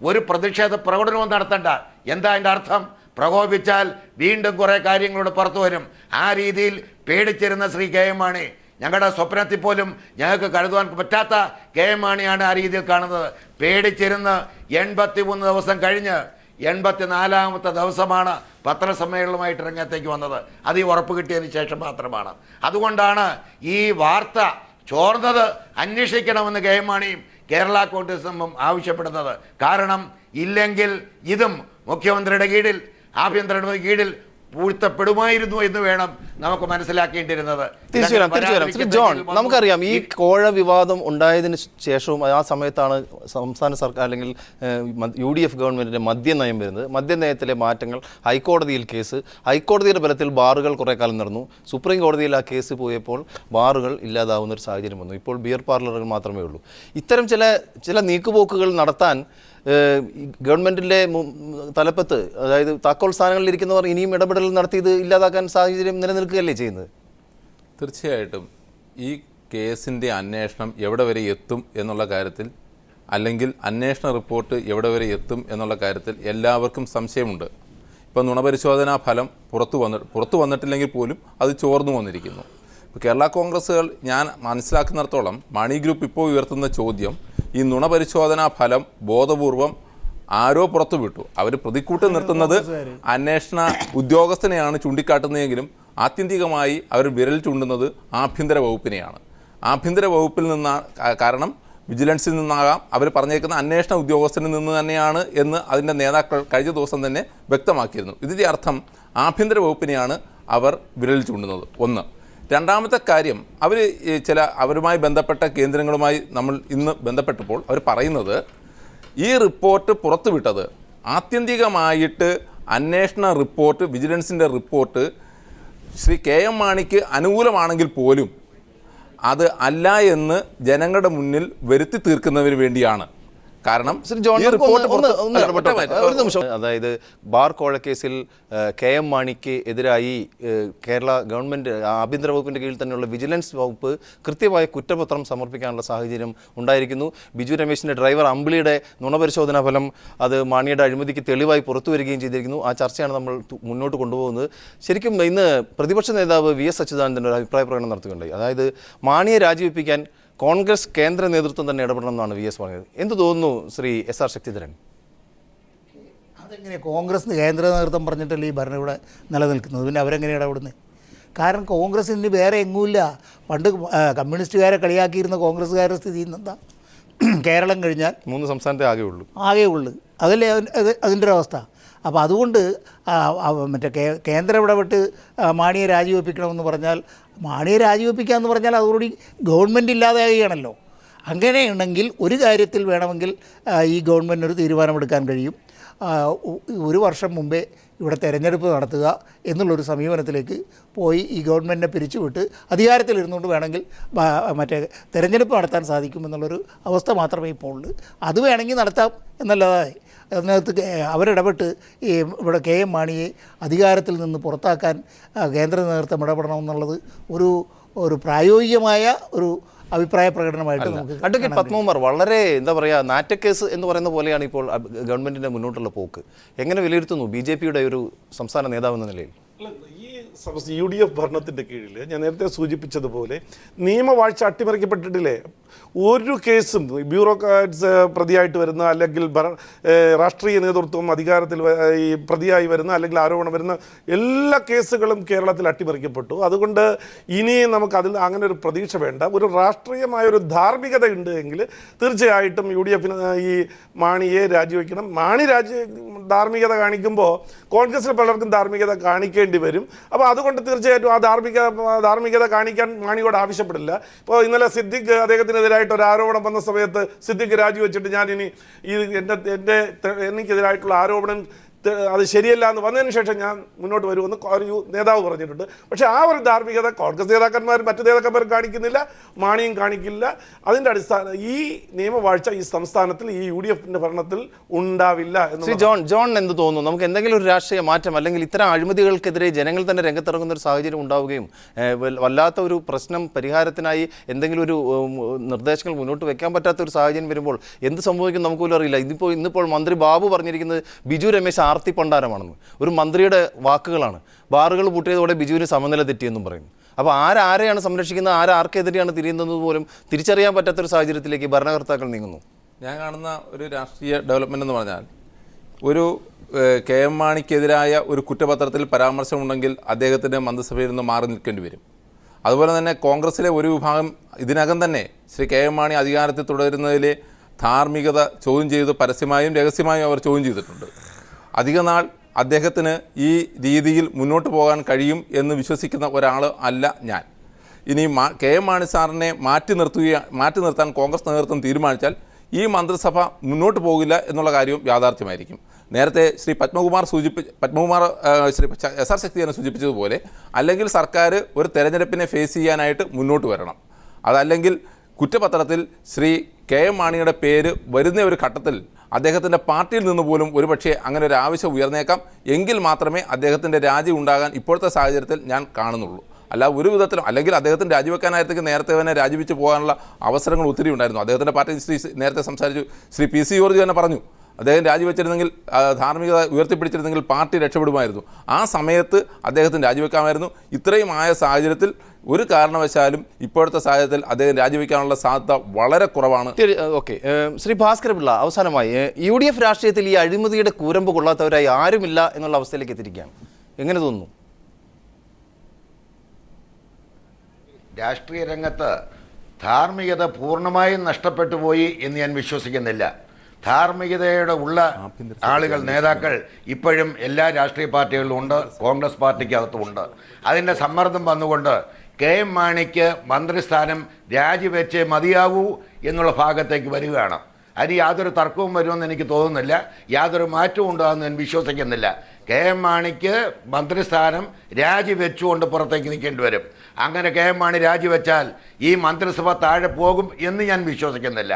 Speaker 10: ഒരു പ്രതിഷേധ പ്രകടനവും നടത്തണ്ട. എന്താ അതിൻ്റെ അർത്ഥം? പ്രകോപിച്ചാൽ വീണ്ടും കുറേ കാര്യങ്ങളോട് പുറത്തു വരും. ആ രീതിയിൽ പേടിച്ചിരുന്ന ശ്രീ കെ.എം. മാണി, ഞങ്ങളുടെ സ്വപ്നത്തിൽ പോലും ഞങ്ങൾക്ക് കരുതുവാൻ പറ്റാത്ത കെ.എം. മാണിയാണ് ആ രീതിയിൽ കാണുന്നത്. പേടിച്ചിരുന്ന് 83 ദിവസം കഴിഞ്ഞ് 84ാമത്തെ ദിവസമാണ് പത്രസമ്മേളനവുമായിട്ട് രംഗത്തേക്ക് വന്നത്. അത് ഈ ഉറപ്പ് കിട്ടിയതിന് ശേഷം മാത്രമാണ്. അതുകൊണ്ടാണ് ഈ വാർത്ത ചോർന്നത് അന്വേഷിക്കണമെന്ന് കെ.എം. മാണിയും കേരള കോൺഗ്രസ് എമ്മും ആവശ്യപ്പെടുന്നത്. കാരണം ഇല്ലെങ്കിൽ ഇതും മുഖ്യമന്ത്രിയുടെ കീഴിൽ, ആഭ്യന്തര കീഴിൽ പൂഴ്ത്തപ്പെടുമായിരുന്നു എന്ന് വേണം നമുക്ക് മനസ്സിലാക്കേണ്ടിയിരുന്നത്.
Speaker 1: തിരിച്ചു ജോൺ, നമുക്കറിയാം ഈ കോഴ വിവാദം ഉണ്ടായതിന് ശേഷവും ആ സമയത്താണ് സംസ്ഥാന സർക്കാർ അല്ലെങ്കിൽ UDF ഗവൺമെൻറ്റിൻ്റെ മദ്യനയം വരുന്നത്. മദ്യനയത്തിലെ മാറ്റങ്ങൾ, ഹൈക്കോടതിയിൽ കേസ്, ഹൈക്കോടതിയുടെ ബലത്തിൽ ബാറുകൾ കുറേ കാലം നടന്നു. സുപ്രീം കോടതിയിൽ ആ കേസ് പോയപ്പോൾ ബാറുകൾ ഇല്ലാതാവുന്ന ഒരു സാഹചര്യം വന്നു. ഇപ്പോൾ ബിയർ പാർലറുകൾ മാത്രമേ ഉള്ളൂ. ഇത്തരം ചില നീക്കുപോക്കുകൾ നടത്താൻ ഗവൺമെൻറ്റിൻ്റെ തലപ്പത്ത്, അതായത് താക്കോൽ സ്ഥാനങ്ങളിൽ ഇരിക്കുന്നവർ ഇനിയും ഇടപെടൽ നടത്തി ഇത് ഇല്ലാതാക്കാൻ സാഹചര്യം നിലനിൽക്കുകയല്ലേ ചെയ്യുന്നത്?
Speaker 5: തീർച്ചയായിട്ടും ഈ കേസിൻ്റെ അന്വേഷണം എവിടെ വരെ എത്തും എന്നുള്ള കാര്യത്തിൽ, അല്ലെങ്കിൽ അന്വേഷണ റിപ്പോർട്ട് എവിടെ വരെ എത്തും എന്നുള്ള കാര്യത്തിൽ എല്ലാവർക്കും സംശയമുണ്ട്. ഇപ്പോൾ നുണപരിശോധനാ ഫലം പുറത്തു വന്നിട്ടില്ലെങ്കിൽ പോലും അത് ചോർന്നു വന്നിരിക്കുന്നു. ഇപ്പോൾ കേരള കോൺഗ്രസ്സുകൾ ഞാൻ മനസ്സിലാക്കുന്നിടത്തോളം മാണി ഗ്രൂപ്പ് ഇപ്പോൾ ഉയർത്തുന്ന ചോദ്യം, ഈ നുണപരിശോധനാ ഫലം ബോധപൂർവം ആരോ പുറത്തുവിട്ടു, അവർ പ്രതിക്കൂട്ട് നിർത്തുന്നത് അന്വേഷണ ഉദ്യോഗസ്ഥനെയാണ് ചൂണ്ടിക്കാട്ടുന്നതെങ്കിലും ആത്യന്തികമായി അവർ വിരൽ ചൂണ്ടുന്നത് ആഭ്യന്തര വകുപ്പിനെയാണ്. ആഭ്യന്തര വകുപ്പിൽ നിന്നാണ്, കാരണം വിജിലൻസിൽ നിന്നാകാം, അവർ പറഞ്ഞേക്കുന്ന അന്വേഷണ ഉദ്യോഗസ്ഥനിൽ നിന്ന് തന്നെയാണ് എന്ന് അതിൻ്റെ നേതാക്കൾ കഴിഞ്ഞ ദിവസം തന്നെ വ്യക്തമാക്കിയിരുന്നു. ഇതിൻ്റെ അർത്ഥം ആഭ്യന്തര വകുപ്പിനെയാണ് അവർ വിരൽ ചൂണ്ടുന്നത്. ഒന്ന്. രണ്ടാമത്തെ കാര്യം, അവരുമായി ബന്ധപ്പെട്ട കേന്ദ്രങ്ങളുമായി നമ്മൾ ഇന്ന് ബന്ധപ്പെട്ടപ്പോൾ അവർ പറയുന്നത്, ഈ റിപ്പോർട്ട് പുറത്തുവിട്ടത് ആത്യന്തികമായിട്ട് അന്വേഷണ റിപ്പോർട്ട്, വിജിലൻസിൻ്റെ റിപ്പോർട്ട് ശ്രീ കെ.എം. മാണിക്ക് അനുകൂലമാണെങ്കിൽ പോലും അത് അല്ല എന്ന് ജനങ്ങളുടെ മുന്നിൽ വരുത്തി തീർക്കുന്നതിന് വേണ്ടിയാണ്. കാരണം
Speaker 1: ഒരു നിമിഷം, അതായത് ബാർ കോഴക്കേസിൽ കെ.എം. മാണിക്ക് എതിരായി കേരള ഗവൺമെൻറ് ആഭ്യന്തര വകുപ്പിൻ്റെ കീഴിൽ തന്നെയുള്ള വിജിലൻസ് വകുപ്പ് കൃത്യമായ കുറ്റപത്രം സമർപ്പിക്കാനുള്ള സാഹചര്യം ഉണ്ടായിരിക്കുന്നു. ബിജു രമേശിൻ്റെ ഡ്രൈവർ അമ്പിളിയുടെ നുണപരിശോധനാ ഫലം അത് മാണിയുടെ അഴിമതിക്ക് തെളിവായി പുറത്തു വരികയും ചെയ്തിരിക്കുന്നു. ആ ചർച്ചയാണ് നമ്മൾ മുന്നോട്ട് കൊണ്ടുപോകുന്നത്. ശരിക്കും ഇന്ന് പ്രതിപക്ഷ നേതാവ് VS അച്യുതാനന്ദൻ ഒരു അഭിപ്രായ പ്രകടനം നടത്തുകയുണ്ടായി. അതായത് മാണിയെ രാജിവെപ്പിക്കാൻ കോൺഗ്രസ് കേന്ദ്ര നേതൃത്വം തന്നെ ഇടപെടണം എന്നാണ് VS പറഞ്ഞത്. എന്ത് തോന്നുന്നു ശ്രീ SR ശക്തിധരൻ?
Speaker 4: അതെങ്ങനെ കോൺഗ്രസ് കേന്ദ്ര നേതൃത്വം പറഞ്ഞിട്ടല്ലേ ഈ ഭരണം ഇവിടെ നിലനിൽക്കുന്നത്? പിന്നെ അവരെങ്ങനെ ഇടപെടുന്നത്? കാരണം കോൺഗ്രസിന് വേറെ എങ്ങുമില്ല. പണ്ട് കമ്മ്യൂണിസ്റ്റുകാരെ കളിയാക്കിയിരുന്ന കോൺഗ്രസ്സുകാരുടെ സ്ഥിതി ഇന്നെന്താ? കേരളം കഴിഞ്ഞാൽ
Speaker 1: 3 സംസ്ഥാനത്തെ ആകെ ഉള്ളൂ.
Speaker 4: അതല്ലേ അതിൻ്റെ ഒരു അവസ്ഥ. അപ്പോൾ അതുകൊണ്ട് മറ്റേ കേന്ദ്രം ഇടപെട്ട് മാണിയെ രാജിവെപ്പിക്കണമെന്ന് പറഞ്ഞാൽ, മാണിയെ രാജിവെപ്പിക്കാമെന്ന് പറഞ്ഞാൽ അതോടുകൂടി ഗവൺമെൻറ് ഇല്ലാതാകുകയാണല്ലോ. അങ്ങനെയുണ്ടെങ്കിൽ ഒരു കാര്യത്തിൽ വേണമെങ്കിൽ ഈ ഗവൺമെൻറ് ഒരു തീരുമാനമെടുക്കാൻ കഴിയും. 1 വർഷം മുമ്പേ ഇവിടെ തെരഞ്ഞെടുപ്പ് നടത്തുക എന്നുള്ളൊരു സമീപനത്തിലേക്ക് പോയി ഈ ഗവൺമെൻറ്റിനെ പിരിച്ചുവിട്ട് അധികാരത്തിലിരുന്നുകൊണ്ട് വേണമെങ്കിൽ മറ്റേ തെരഞ്ഞെടുപ്പ് നടത്താൻ സാധിക്കുമെന്നുള്ളൊരു അവസ്ഥ മാത്രമേ ഇപ്പോൾ ഉള്ളൂ. അത് വേണമെങ്കിൽ നടത്താം എന്നല്ലാതെ അതിനകത്ത് അവരിടപെട്ട് ഈ ഇവിടെ കെ.എം. മാണിയെ അധികാരത്തിൽ നിന്ന് പുറത്താക്കാൻ കേന്ദ്ര നേതൃത്വം ഇടപെടണമെന്നുള്ളത് ഒരു പ്രായോഗികമായ ഒരു അഭിപ്രായ പ്രകടനമായിട്ട് നമുക്ക്.
Speaker 1: അഡ്വക്കേറ്റ് പത്മകുമാർ, വളരെ എന്താ പറയുക, നാറ്റക്കേസ് എന്ന് പറയുന്ന പോലെയാണ് ഇപ്പോൾ ഗവൺമെൻറ്റിൻ്റെ മുന്നോട്ടുള്ള പോക്ക്. എങ്ങനെ വിലയിരുത്തുന്നു BJPയുടെ ഒരു സംസ്ഥാന നേതാവ് എന്ന നിലയിൽ?
Speaker 7: ഈ UDF ഭരണത്തിൻ്റെ കീഴിൽ ഞാൻ നേരത്തെ സൂചിപ്പിച്ചതുപോലെ നിയമവാഴ്ച അട്ടിമറിക്കപ്പെട്ടിട്ടില്ലേ? ഒരു കേസും ബ്യൂറോക്രാറ്റ്സ് പ്രതിയായിട്ട് വരുന്ന, അല്ലെങ്കിൽ രാഷ്ട്രീയ നേതൃത്വം അധികാരത്തിൽ ഈ പ്രതിയായി വരുന്ന, അല്ലെങ്കിൽ ആരോപണം വരുന്ന എല്ലാ കേസുകളും കേരളത്തിൽ അട്ടിമറിക്കപ്പെട്ടു. അതുകൊണ്ട് ഇനി നമുക്ക് അതിൽ അങ്ങനെ ഒരു പ്രതീക്ഷ വേണ്ട. ഒരു രാഷ്ട്രീയമായൊരു ധാർമ്മികത ഉണ്ട് എങ്കിൽ തീർച്ചയായിട്ടും UDF ഈ മാണിയെ രാജിവെക്കണം. മാണി ധാർമ്മികത കാണിക്കുമ്പോൾ കോൺഗ്രസിന് പലർക്കും ധാർമ്മികത കാണിക്കേണ്ടി വരും. അപ്പോൾ അതുകൊണ്ട് തീർച്ചയായിട്ടും ആ ധാർമ്മികത കാണിക്കാൻ മാണിയോട് ആവശ്യപ്പെടില്ല. ഇപ്പോൾ ഇന്നലെ സിദ്ദിഖ് അദ്ദേഹത്തിനെതിരായിട്ട് ഒരു ആരോപണം വന്ന സമയത്ത് സിദ്ദിഖ് രാജിവെച്ചിട്ട് ഞാൻ ഇനി എനിക്കെതിരായിട്ടുള്ള ആരോപണം അത് ശരിയല്ല എന്ന് വന്നതിന് ശേഷം ഞാൻ മുന്നോട്ട് വരുമെന്ന് ഒരു നേതാവ് പറഞ്ഞിട്ടുണ്ട്. പക്ഷേ ആ ഒരു ധാർമ്മികത കോൺഗ്രസ് നേതാക്കന്മാരും മറ്റു നേതാക്കന്മാരും കാണിക്കുന്നില്ല, മാണിയും കാണിക്കില്ല. അതിൻ്റെ അടിസ്ഥാനം ഈ നിയമവാഴ്ച ഈ സംസ്ഥാനത്തിൽ ഈ UDFന്റെ ഭരണത്തിൽ ഉണ്ടാവില്ല എന്ന്.
Speaker 1: ജോൺ എന്ത് തോന്നുന്നു? നമുക്ക് എന്തെങ്കിലും ഒരു രാഷ്ട്രീയ മാറ്റം അല്ലെങ്കിൽ ഇത്തരം അഴിമതികൾക്കെതിരെ ജനങ്ങൾ തന്നെ രംഗത്തിറങ്ങുന്ന ഒരു സാഹചര്യം ഉണ്ടാവുകയും വല്ലാത്ത ഒരു പ്രശ്നം പരിഹാരത്തിനായി എന്തെങ്കിലും ഒരു നിർദ്ദേശങ്ങൾ മുന്നോട്ട് വെക്കാൻ പറ്റാത്ത ഒരു സാഹചര്യം വരുമ്പോൾ എന്ത് സംഭവിക്കും നമുക്ക് പോലും അറിയില്ല. ഇന്നിപ്പോൾ മന്ത്രി ബാബു പറഞ്ഞിരിക്കുന്നത് ബിജു രമേശ് ആർത്തി പണ്ടാരമാണെന്ന്. ഒരു മന്ത്രിയുടെ വാക്കുകളാണ്. ബാറുകൾ പൂട്ടിയതോടെ ബിജുവിന് സമനില തെറ്റിയെന്നും പറയുന്നു. അപ്പോൾ ആരെയാണ് സംരക്ഷിക്കുന്നത്, ആർക്കെതിരെയാണ് തിരിയുന്നത് പോലും തിരിച്ചറിയാൻ പറ്റാത്തൊരു സാഹചര്യത്തിലേക്ക് ഭരണകർത്താക്കൾ നീങ്ങുന്നു.
Speaker 5: ഞാൻ കാണുന്ന ഒരു രാഷ്ട്രീയ ഡെവലപ്മെൻ്റ് എന്ന് പറഞ്ഞാൽ, ഒരു KM മാണിക്കെതിരായ ഒരു കുറ്റപത്രത്തിൽ പരാമർശമുണ്ടെങ്കിൽ അദ്ദേഹത്തിന് മന്ത്രിസഭയിൽ നിന്ന് മാറി നിൽക്കേണ്ടി വരും. അതുപോലെ തന്നെ കോൺഗ്രസിലെ ഒരു വിഭാഗം ഇതിനകം തന്നെ ശ്രീ KM മാണി അധികാരത്തിൽ തുടരുന്നതിലെ ധാർമ്മികത ചോദ്യം ചെയ്ത് പരസ്യമായും രഹസ്യമായും അവർ ചോദ്യം ചെയ്തിട്ടുണ്ട്. അധിക നാൾ അദ്ദേഹത്തിന് ഈ രീതിയിൽ മുന്നോട്ട് പോകാൻ കഴിയും എന്ന് വിശ്വസിക്കുന്ന ഒരാൾ അല്ല ഞാൻ. ഇനി KM മാണി സാറിനെ മാറ്റി നിർത്താൻ കോൺഗ്രസ് നേതൃത്വം തീരുമാനിച്ചാൽ ഈ മന്ത്രിസഭ മുന്നോട്ട് പോകില്ല എന്നുള്ള കാര്യവും യാഥാർത്ഥ്യമായിരിക്കും. നേരത്തെ ശ്രീ പത്മകുമാർ ശ്രീ SR ശക്തിയെ സൂചിപ്പിച്ചതുപോലെ അല്ലെങ്കിൽ സർക്കാർ ഒരു തെരഞ്ഞെടുപ്പിനെ ഫേസ് ചെയ്യാനായിട്ട് മുന്നോട്ട് വരണം. അതല്ലെങ്കിൽ കുറ്റപത്രത്തിൽ ശ്രീ KM മാണിയുടെ പേര് വരുന്ന ഒരു ഘട്ടത്തിൽ അദ്ദേഹത്തിൻ്റെ പാർട്ടിയിൽ നിന്ന് പോലും ഒരുപക്ഷെ അങ്ങനെ ഒരു ആവശ്യം ഉയർന്നേക്കാം. എങ്കിൽ മാത്രമേ അദ്ദേഹത്തിൻ്റെ രാജി ഉണ്ടാകാൻ ഇപ്പോഴത്തെ സാഹചര്യത്തിൽ ഞാൻ കാണുന്നുള്ളൂ. അല്ല ഒരു വിധത്തിലും, അല്ലെങ്കിൽ അദ്ദേഹത്തിന് രാജിവെക്കാനായിരത്തേക്ക് നേരത്തെ തന്നെ രാജിവെച്ച് പോകാനുള്ള അവസരങ്ങൾ ഒത്തിരി ഉണ്ടായിരുന്നു. അദ്ദേഹത്തിൻ്റെ പാർട്ടി നേരത്തെ സംസാരിച്ചു ശ്രീ PC ജോർജ് തന്നെ പറഞ്ഞു, അദ്ദേഹം രാജിവെച്ചിരുന്നെങ്കിൽ ധാർമ്മികത ഉയർത്തിപ്പിടിച്ചിരുന്നെങ്കിൽ പാർട്ടി രക്ഷപ്പെടുമായിരുന്നു. ആ സമയത്ത് അദ്ദേഹത്തിന് രാജിവെക്കാമായിരുന്നു. ഇത്രയും ആയ സാഹചര്യത്തിൽ ഒരു കാരണവശാലും ഇപ്പോഴത്തെ സാഹചര്യത്തിൽ അദ്ദേഹം രാജിവെക്കാനുള്ള സാധ്യത വളരെ കുറവാണ്.
Speaker 1: ഓക്കെ, ശ്രീ ഭാസ്കര പിള്ള, അവസാനമായി UDF രാഷ്ട്രീയത്തിൽ ഈ അഴിമതിയുടെ കൂരമ്പ് കൊള്ളാത്തവരായി ആരുമില്ല എന്നുള്ള അവസ്ഥയിലേക്ക് എത്തിയിരിക്കുകയാണ്. എങ്ങനെ തോന്നുന്നു?
Speaker 10: രാഷ്ട്രീയ രംഗത്ത് ധാർമ്മികത പൂർണ്ണമായും നഷ്ടപ്പെട്ടു പോയി എന്ന് ഞാൻ വിശ്വസിക്കുന്നില്ല. ധാർമ്മികതയുടെ ഉള്ള ആളുകൾ, നേതാക്കൾ ഇപ്പോഴും എല്ലാ രാഷ്ട്രീയ പാർട്ടികളിലും ഉണ്ട്, കോൺഗ്രസ് പാർട്ടിക്കകത്തുമുണ്ട്. അതിൻ്റെ സമ്മർദ്ദം വന്നുകൊണ്ട് KM മാണിക്ക് മന്ത്രിസ്ഥാനം രാജിവെച്ചേ മതിയാകൂ എന്നുള്ള ഭാഗത്തേക്ക് വരികയാണ്. അതിന് യാതൊരു തർക്കവും വരുമെന്ന് എനിക്ക് തോന്നുന്നില്ല, യാതൊരു മാറ്റവും ഉണ്ടാകുമെന്ന് ഞാൻ വിശ്വസിക്കുന്നില്ല. KM മാണിക്ക് മന്ത്രിസ്ഥാനം രാജിവെച്ചുകൊണ്ട് പുറത്തേക്ക് നിൽക്കേണ്ടി വരും. അങ്ങനെ KM മാണി രാജിവെച്ചാൽ ഈ മന്ത്രിസഭ താഴെ പോകും എന്ന് ഞാൻ വിശ്വസിക്കുന്നില്ല.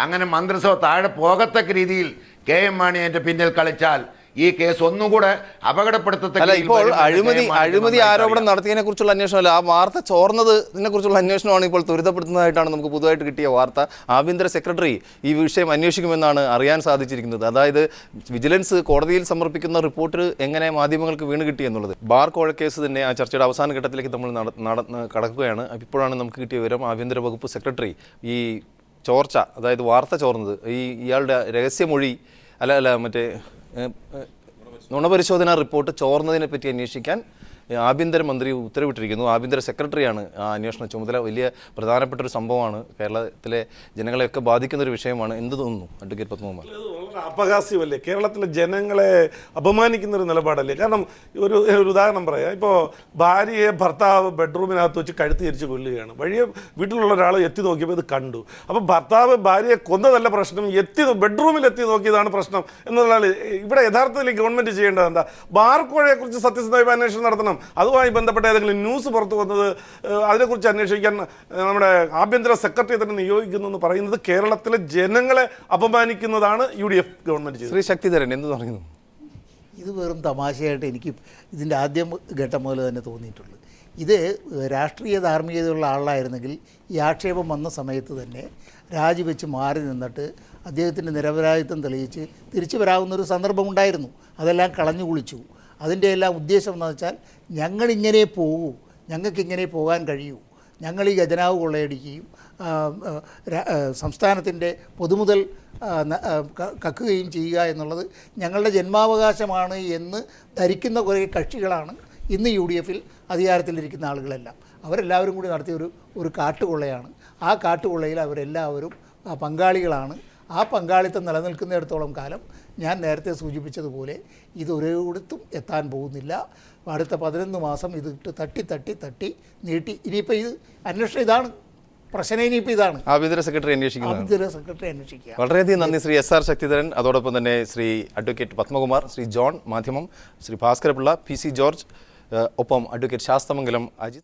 Speaker 10: അങ്ങനെ മന്ത്രിസഭ താഴെ പോകത്തക്ക രീതിയിൽ KM മാണി എൻ്റെ പിന്നിൽ കളിച്ചാൽ ഈ കേസ് ഒന്നുകൂടെ അപകടപ്പെടുത്തത്തക്ക.
Speaker 1: ഇപ്പോൾ അഴിമതി ആരോപണം നടത്തിയതിനെ കുറിച്ചുള്ള അന്വേഷണമല്ല, ആ വാർത്ത ചോർന്നതിനെ കുറിച്ചുള്ള അന്വേഷണമാണ് ഇപ്പോൾ ത്വരിതപ്പെടുത്തുന്നതായിട്ടാണ് നമുക്ക് പുതുതായിട്ട് കിട്ടിയ വാർത്ത. ആഭ്യന്തര സെക്രട്ടറി ഈ വിഷയം അന്വേഷിക്കുമെന്നാണ് അറിയാൻ സാധിച്ചിരിക്കുന്നത്. അതായത് വിജിലൻസ് കോടതിയിൽ സമർപ്പിക്കുന്ന റിപ്പോർട്ട് എങ്ങനെ മാധ്യമങ്ങൾക്ക് വീണ് കിട്ടി എന്നുള്ളത്. ബാർ കോഴക്കേസ് തന്നെ ആ ചർച്ചയുടെ അവസാന ഘട്ടത്തിലേക്ക് നമ്മൾ കടക്കുകയാണ്. ഇപ്പോഴാണ് നമുക്ക് കിട്ടിയ വിവരം ആഭ്യന്തര വകുപ്പ് സെക്രട്ടറി ഈ ചോർച്ച, അതായത് വാർത്ത ചോർന്നത്, ഇയാളുടെ രഹസ്യമൊഴി മറ്റേ നുണപരിശോധനാ റിപ്പോർട്ട് ചോർന്നതിനെ പറ്റി അന്വേഷിക്കാൻ ആഭ്യന്തരമന്ത്രി ഉത്തരവിട്ടിരിക്കുന്നു. ആഭ്യന്തര സെക്രട്ടറിയാണ് ആ അന്വേഷണ ചുമതല. വലിയ പ്രധാനപ്പെട്ട ഒരു സംഭവമാണ്, കേരളത്തിലെ ജനങ്ങളെയൊക്കെ ബാധിക്കുന്ന ഒരു വിഷയമാണ്. എന്ത് തോന്നുന്നു അഡ്വക്കേറ്റ് പത്മകുമാർ?
Speaker 7: വളരെ അപഹാസ്യമല്ലേ, കേരളത്തിലെ ജനങ്ങളെ അപമാനിക്കുന്ന ഒരു നിലപാടല്ലേ. കാരണം ഒരു ഉദാഹരണം പറയാം. ഇപ്പോൾ ഭാര്യയെ ഭർത്താവ് ബെഡ്റൂമിനകത്ത് വെച്ച് കഴുത്ത് തിരിച്ച് കൊല്ലുകയാണ്. വഴിയെ വീട്ടിലുള്ള ഒരാൾ എത്തി നോക്കിയപ്പോൾ ഇത് കണ്ടു. അപ്പം ഭർത്താവ് ഭാര്യയെ കൊന്നതല്ല പ്രശ്നം, ബെഡ്റൂമിൽ എത്തി നോക്കിയതാണ് പ്രശ്നം എന്നുള്ളതാണ്. ഇവിടെ യഥാർത്ഥത്തിൽ ഗവൺമെൻറ് ചെയ്യേണ്ടത് എന്താ? ബാർ കോഴയെക്കുറിച്ച് സത്യസന്ധമായ അന്വേഷണം നടത്തണം. അതുമായി ബന്ധപ്പെട്ട ഏതെങ്കിലും ന്യൂസ് പുറത്തു വന്നത് അതിനെക്കുറിച്ച് അന്വേഷിക്കാൻ നമ്മുടെ ആഭ്യന്തര സെക്രട്ടറി തന്നെ നിയോഗിക്കുന്നു എന്ന് പറയുന്നത് കേരളത്തിലെ ജനങ്ങളെ അപമാനിക്കുന്നതാണ് UDF ഗവൺമെൻറ്.
Speaker 1: ശ്രീ ശക്തിധരൻ എന്ത് പറയുന്നു?
Speaker 4: ഇത് വെറും തമാശയായിട്ട് എനിക്ക് ഇതിൻ്റെ ആദ്യം ഘട്ടം മുതൽ തന്നെ തോന്നിയിട്ടുള്ളൂ. ഇത് രാഷ്ട്രീയ ധാർമ്മികതയുള്ള ആളായിരുന്നെങ്കിൽ ഈ ആക്ഷേപം വന്ന സമയത്ത് തന്നെ രാജിവെച്ച് മാറി നിന്നിട്ട് അദ്ദേഹത്തിൻ്റെ നിരപരാധിത്വം തെളിയിച്ച് തിരിച്ചു വരാവുന്നൊരു സന്ദർഭമുണ്ടായിരുന്നു. അതെല്ലാം കളഞ്ഞു കുളിച്ചു. അതിൻ്റെ എല്ലാം ഉദ്ദേശം എന്ന് വെച്ചാൽ ഞങ്ങളിങ്ങനെ പോകൂ, ഞങ്ങൾക്കിങ്ങനെ പോകാൻ കഴിയൂ, ഞങ്ങൾ ഈ ഖജനാവ് കൊള്ളയടിക്കുകയും സംസ്ഥാനത്തിൻ്റെ പൊതുമുതൽ കക്കുകയും ചെയ്യുക എന്നുള്ളത് ഞങ്ങളുടെ ജന്മാവകാശമാണ് എന്ന് ധരിക്കുന്ന കുറേ കക്ഷികളാണ് ഇന്ന് UDFൽ അധികാരത്തിലിരിക്കുന്ന ആളുകളെല്ലാം. അവരെല്ലാവരും കൂടി നടത്തിയ ഒരു കാട്ടുകൊള്ളയാണ്. ആ കാട്ടുകൊള്ളയിൽ അവരെല്ലാവരും പങ്കാളികളാണ്. ആ പങ്കാളിത്തം നിലനിൽക്കുന്നിടത്തോളം കാലം ഞാൻ നേരത്തെ സൂചിപ്പിച്ചതുപോലെ ഇതൊരിടത്തും എത്താൻ പോകുന്നില്ല. അപ്പോൾ അടുത്ത 11 മാസം ഇത് തട്ടി നീട്ടി. ഇനിയിപ്പോൾ ഇത് അന്വേഷണം ഇതാണ് പ്രശ്നം. ഇനിയിപ്പോൾ ഇതാണ്
Speaker 1: ആഭ്യന്തര സെക്രട്ടറി അന്വേഷിക്കുന്നത്.
Speaker 4: ആഭ്യന്തര സെക്രട്ടറി അന്വേഷിക്കുക.
Speaker 1: വളരെയധികം നന്ദി ശ്രീ SR ശക്തിധരൻ, അതോടൊപ്പം തന്നെ ശ്രീ അഡ്വക്കേറ്റ് പത്മകുമാർ, ശ്രീ ജോൺ മാധ്യമം, ശ്രീ ഭാസ്കരപിള്ള, PC ജോർജ്, ഒപ്പം അഡ്വക്കേറ്റ് ശാസ്തമംഗലം അജിത്.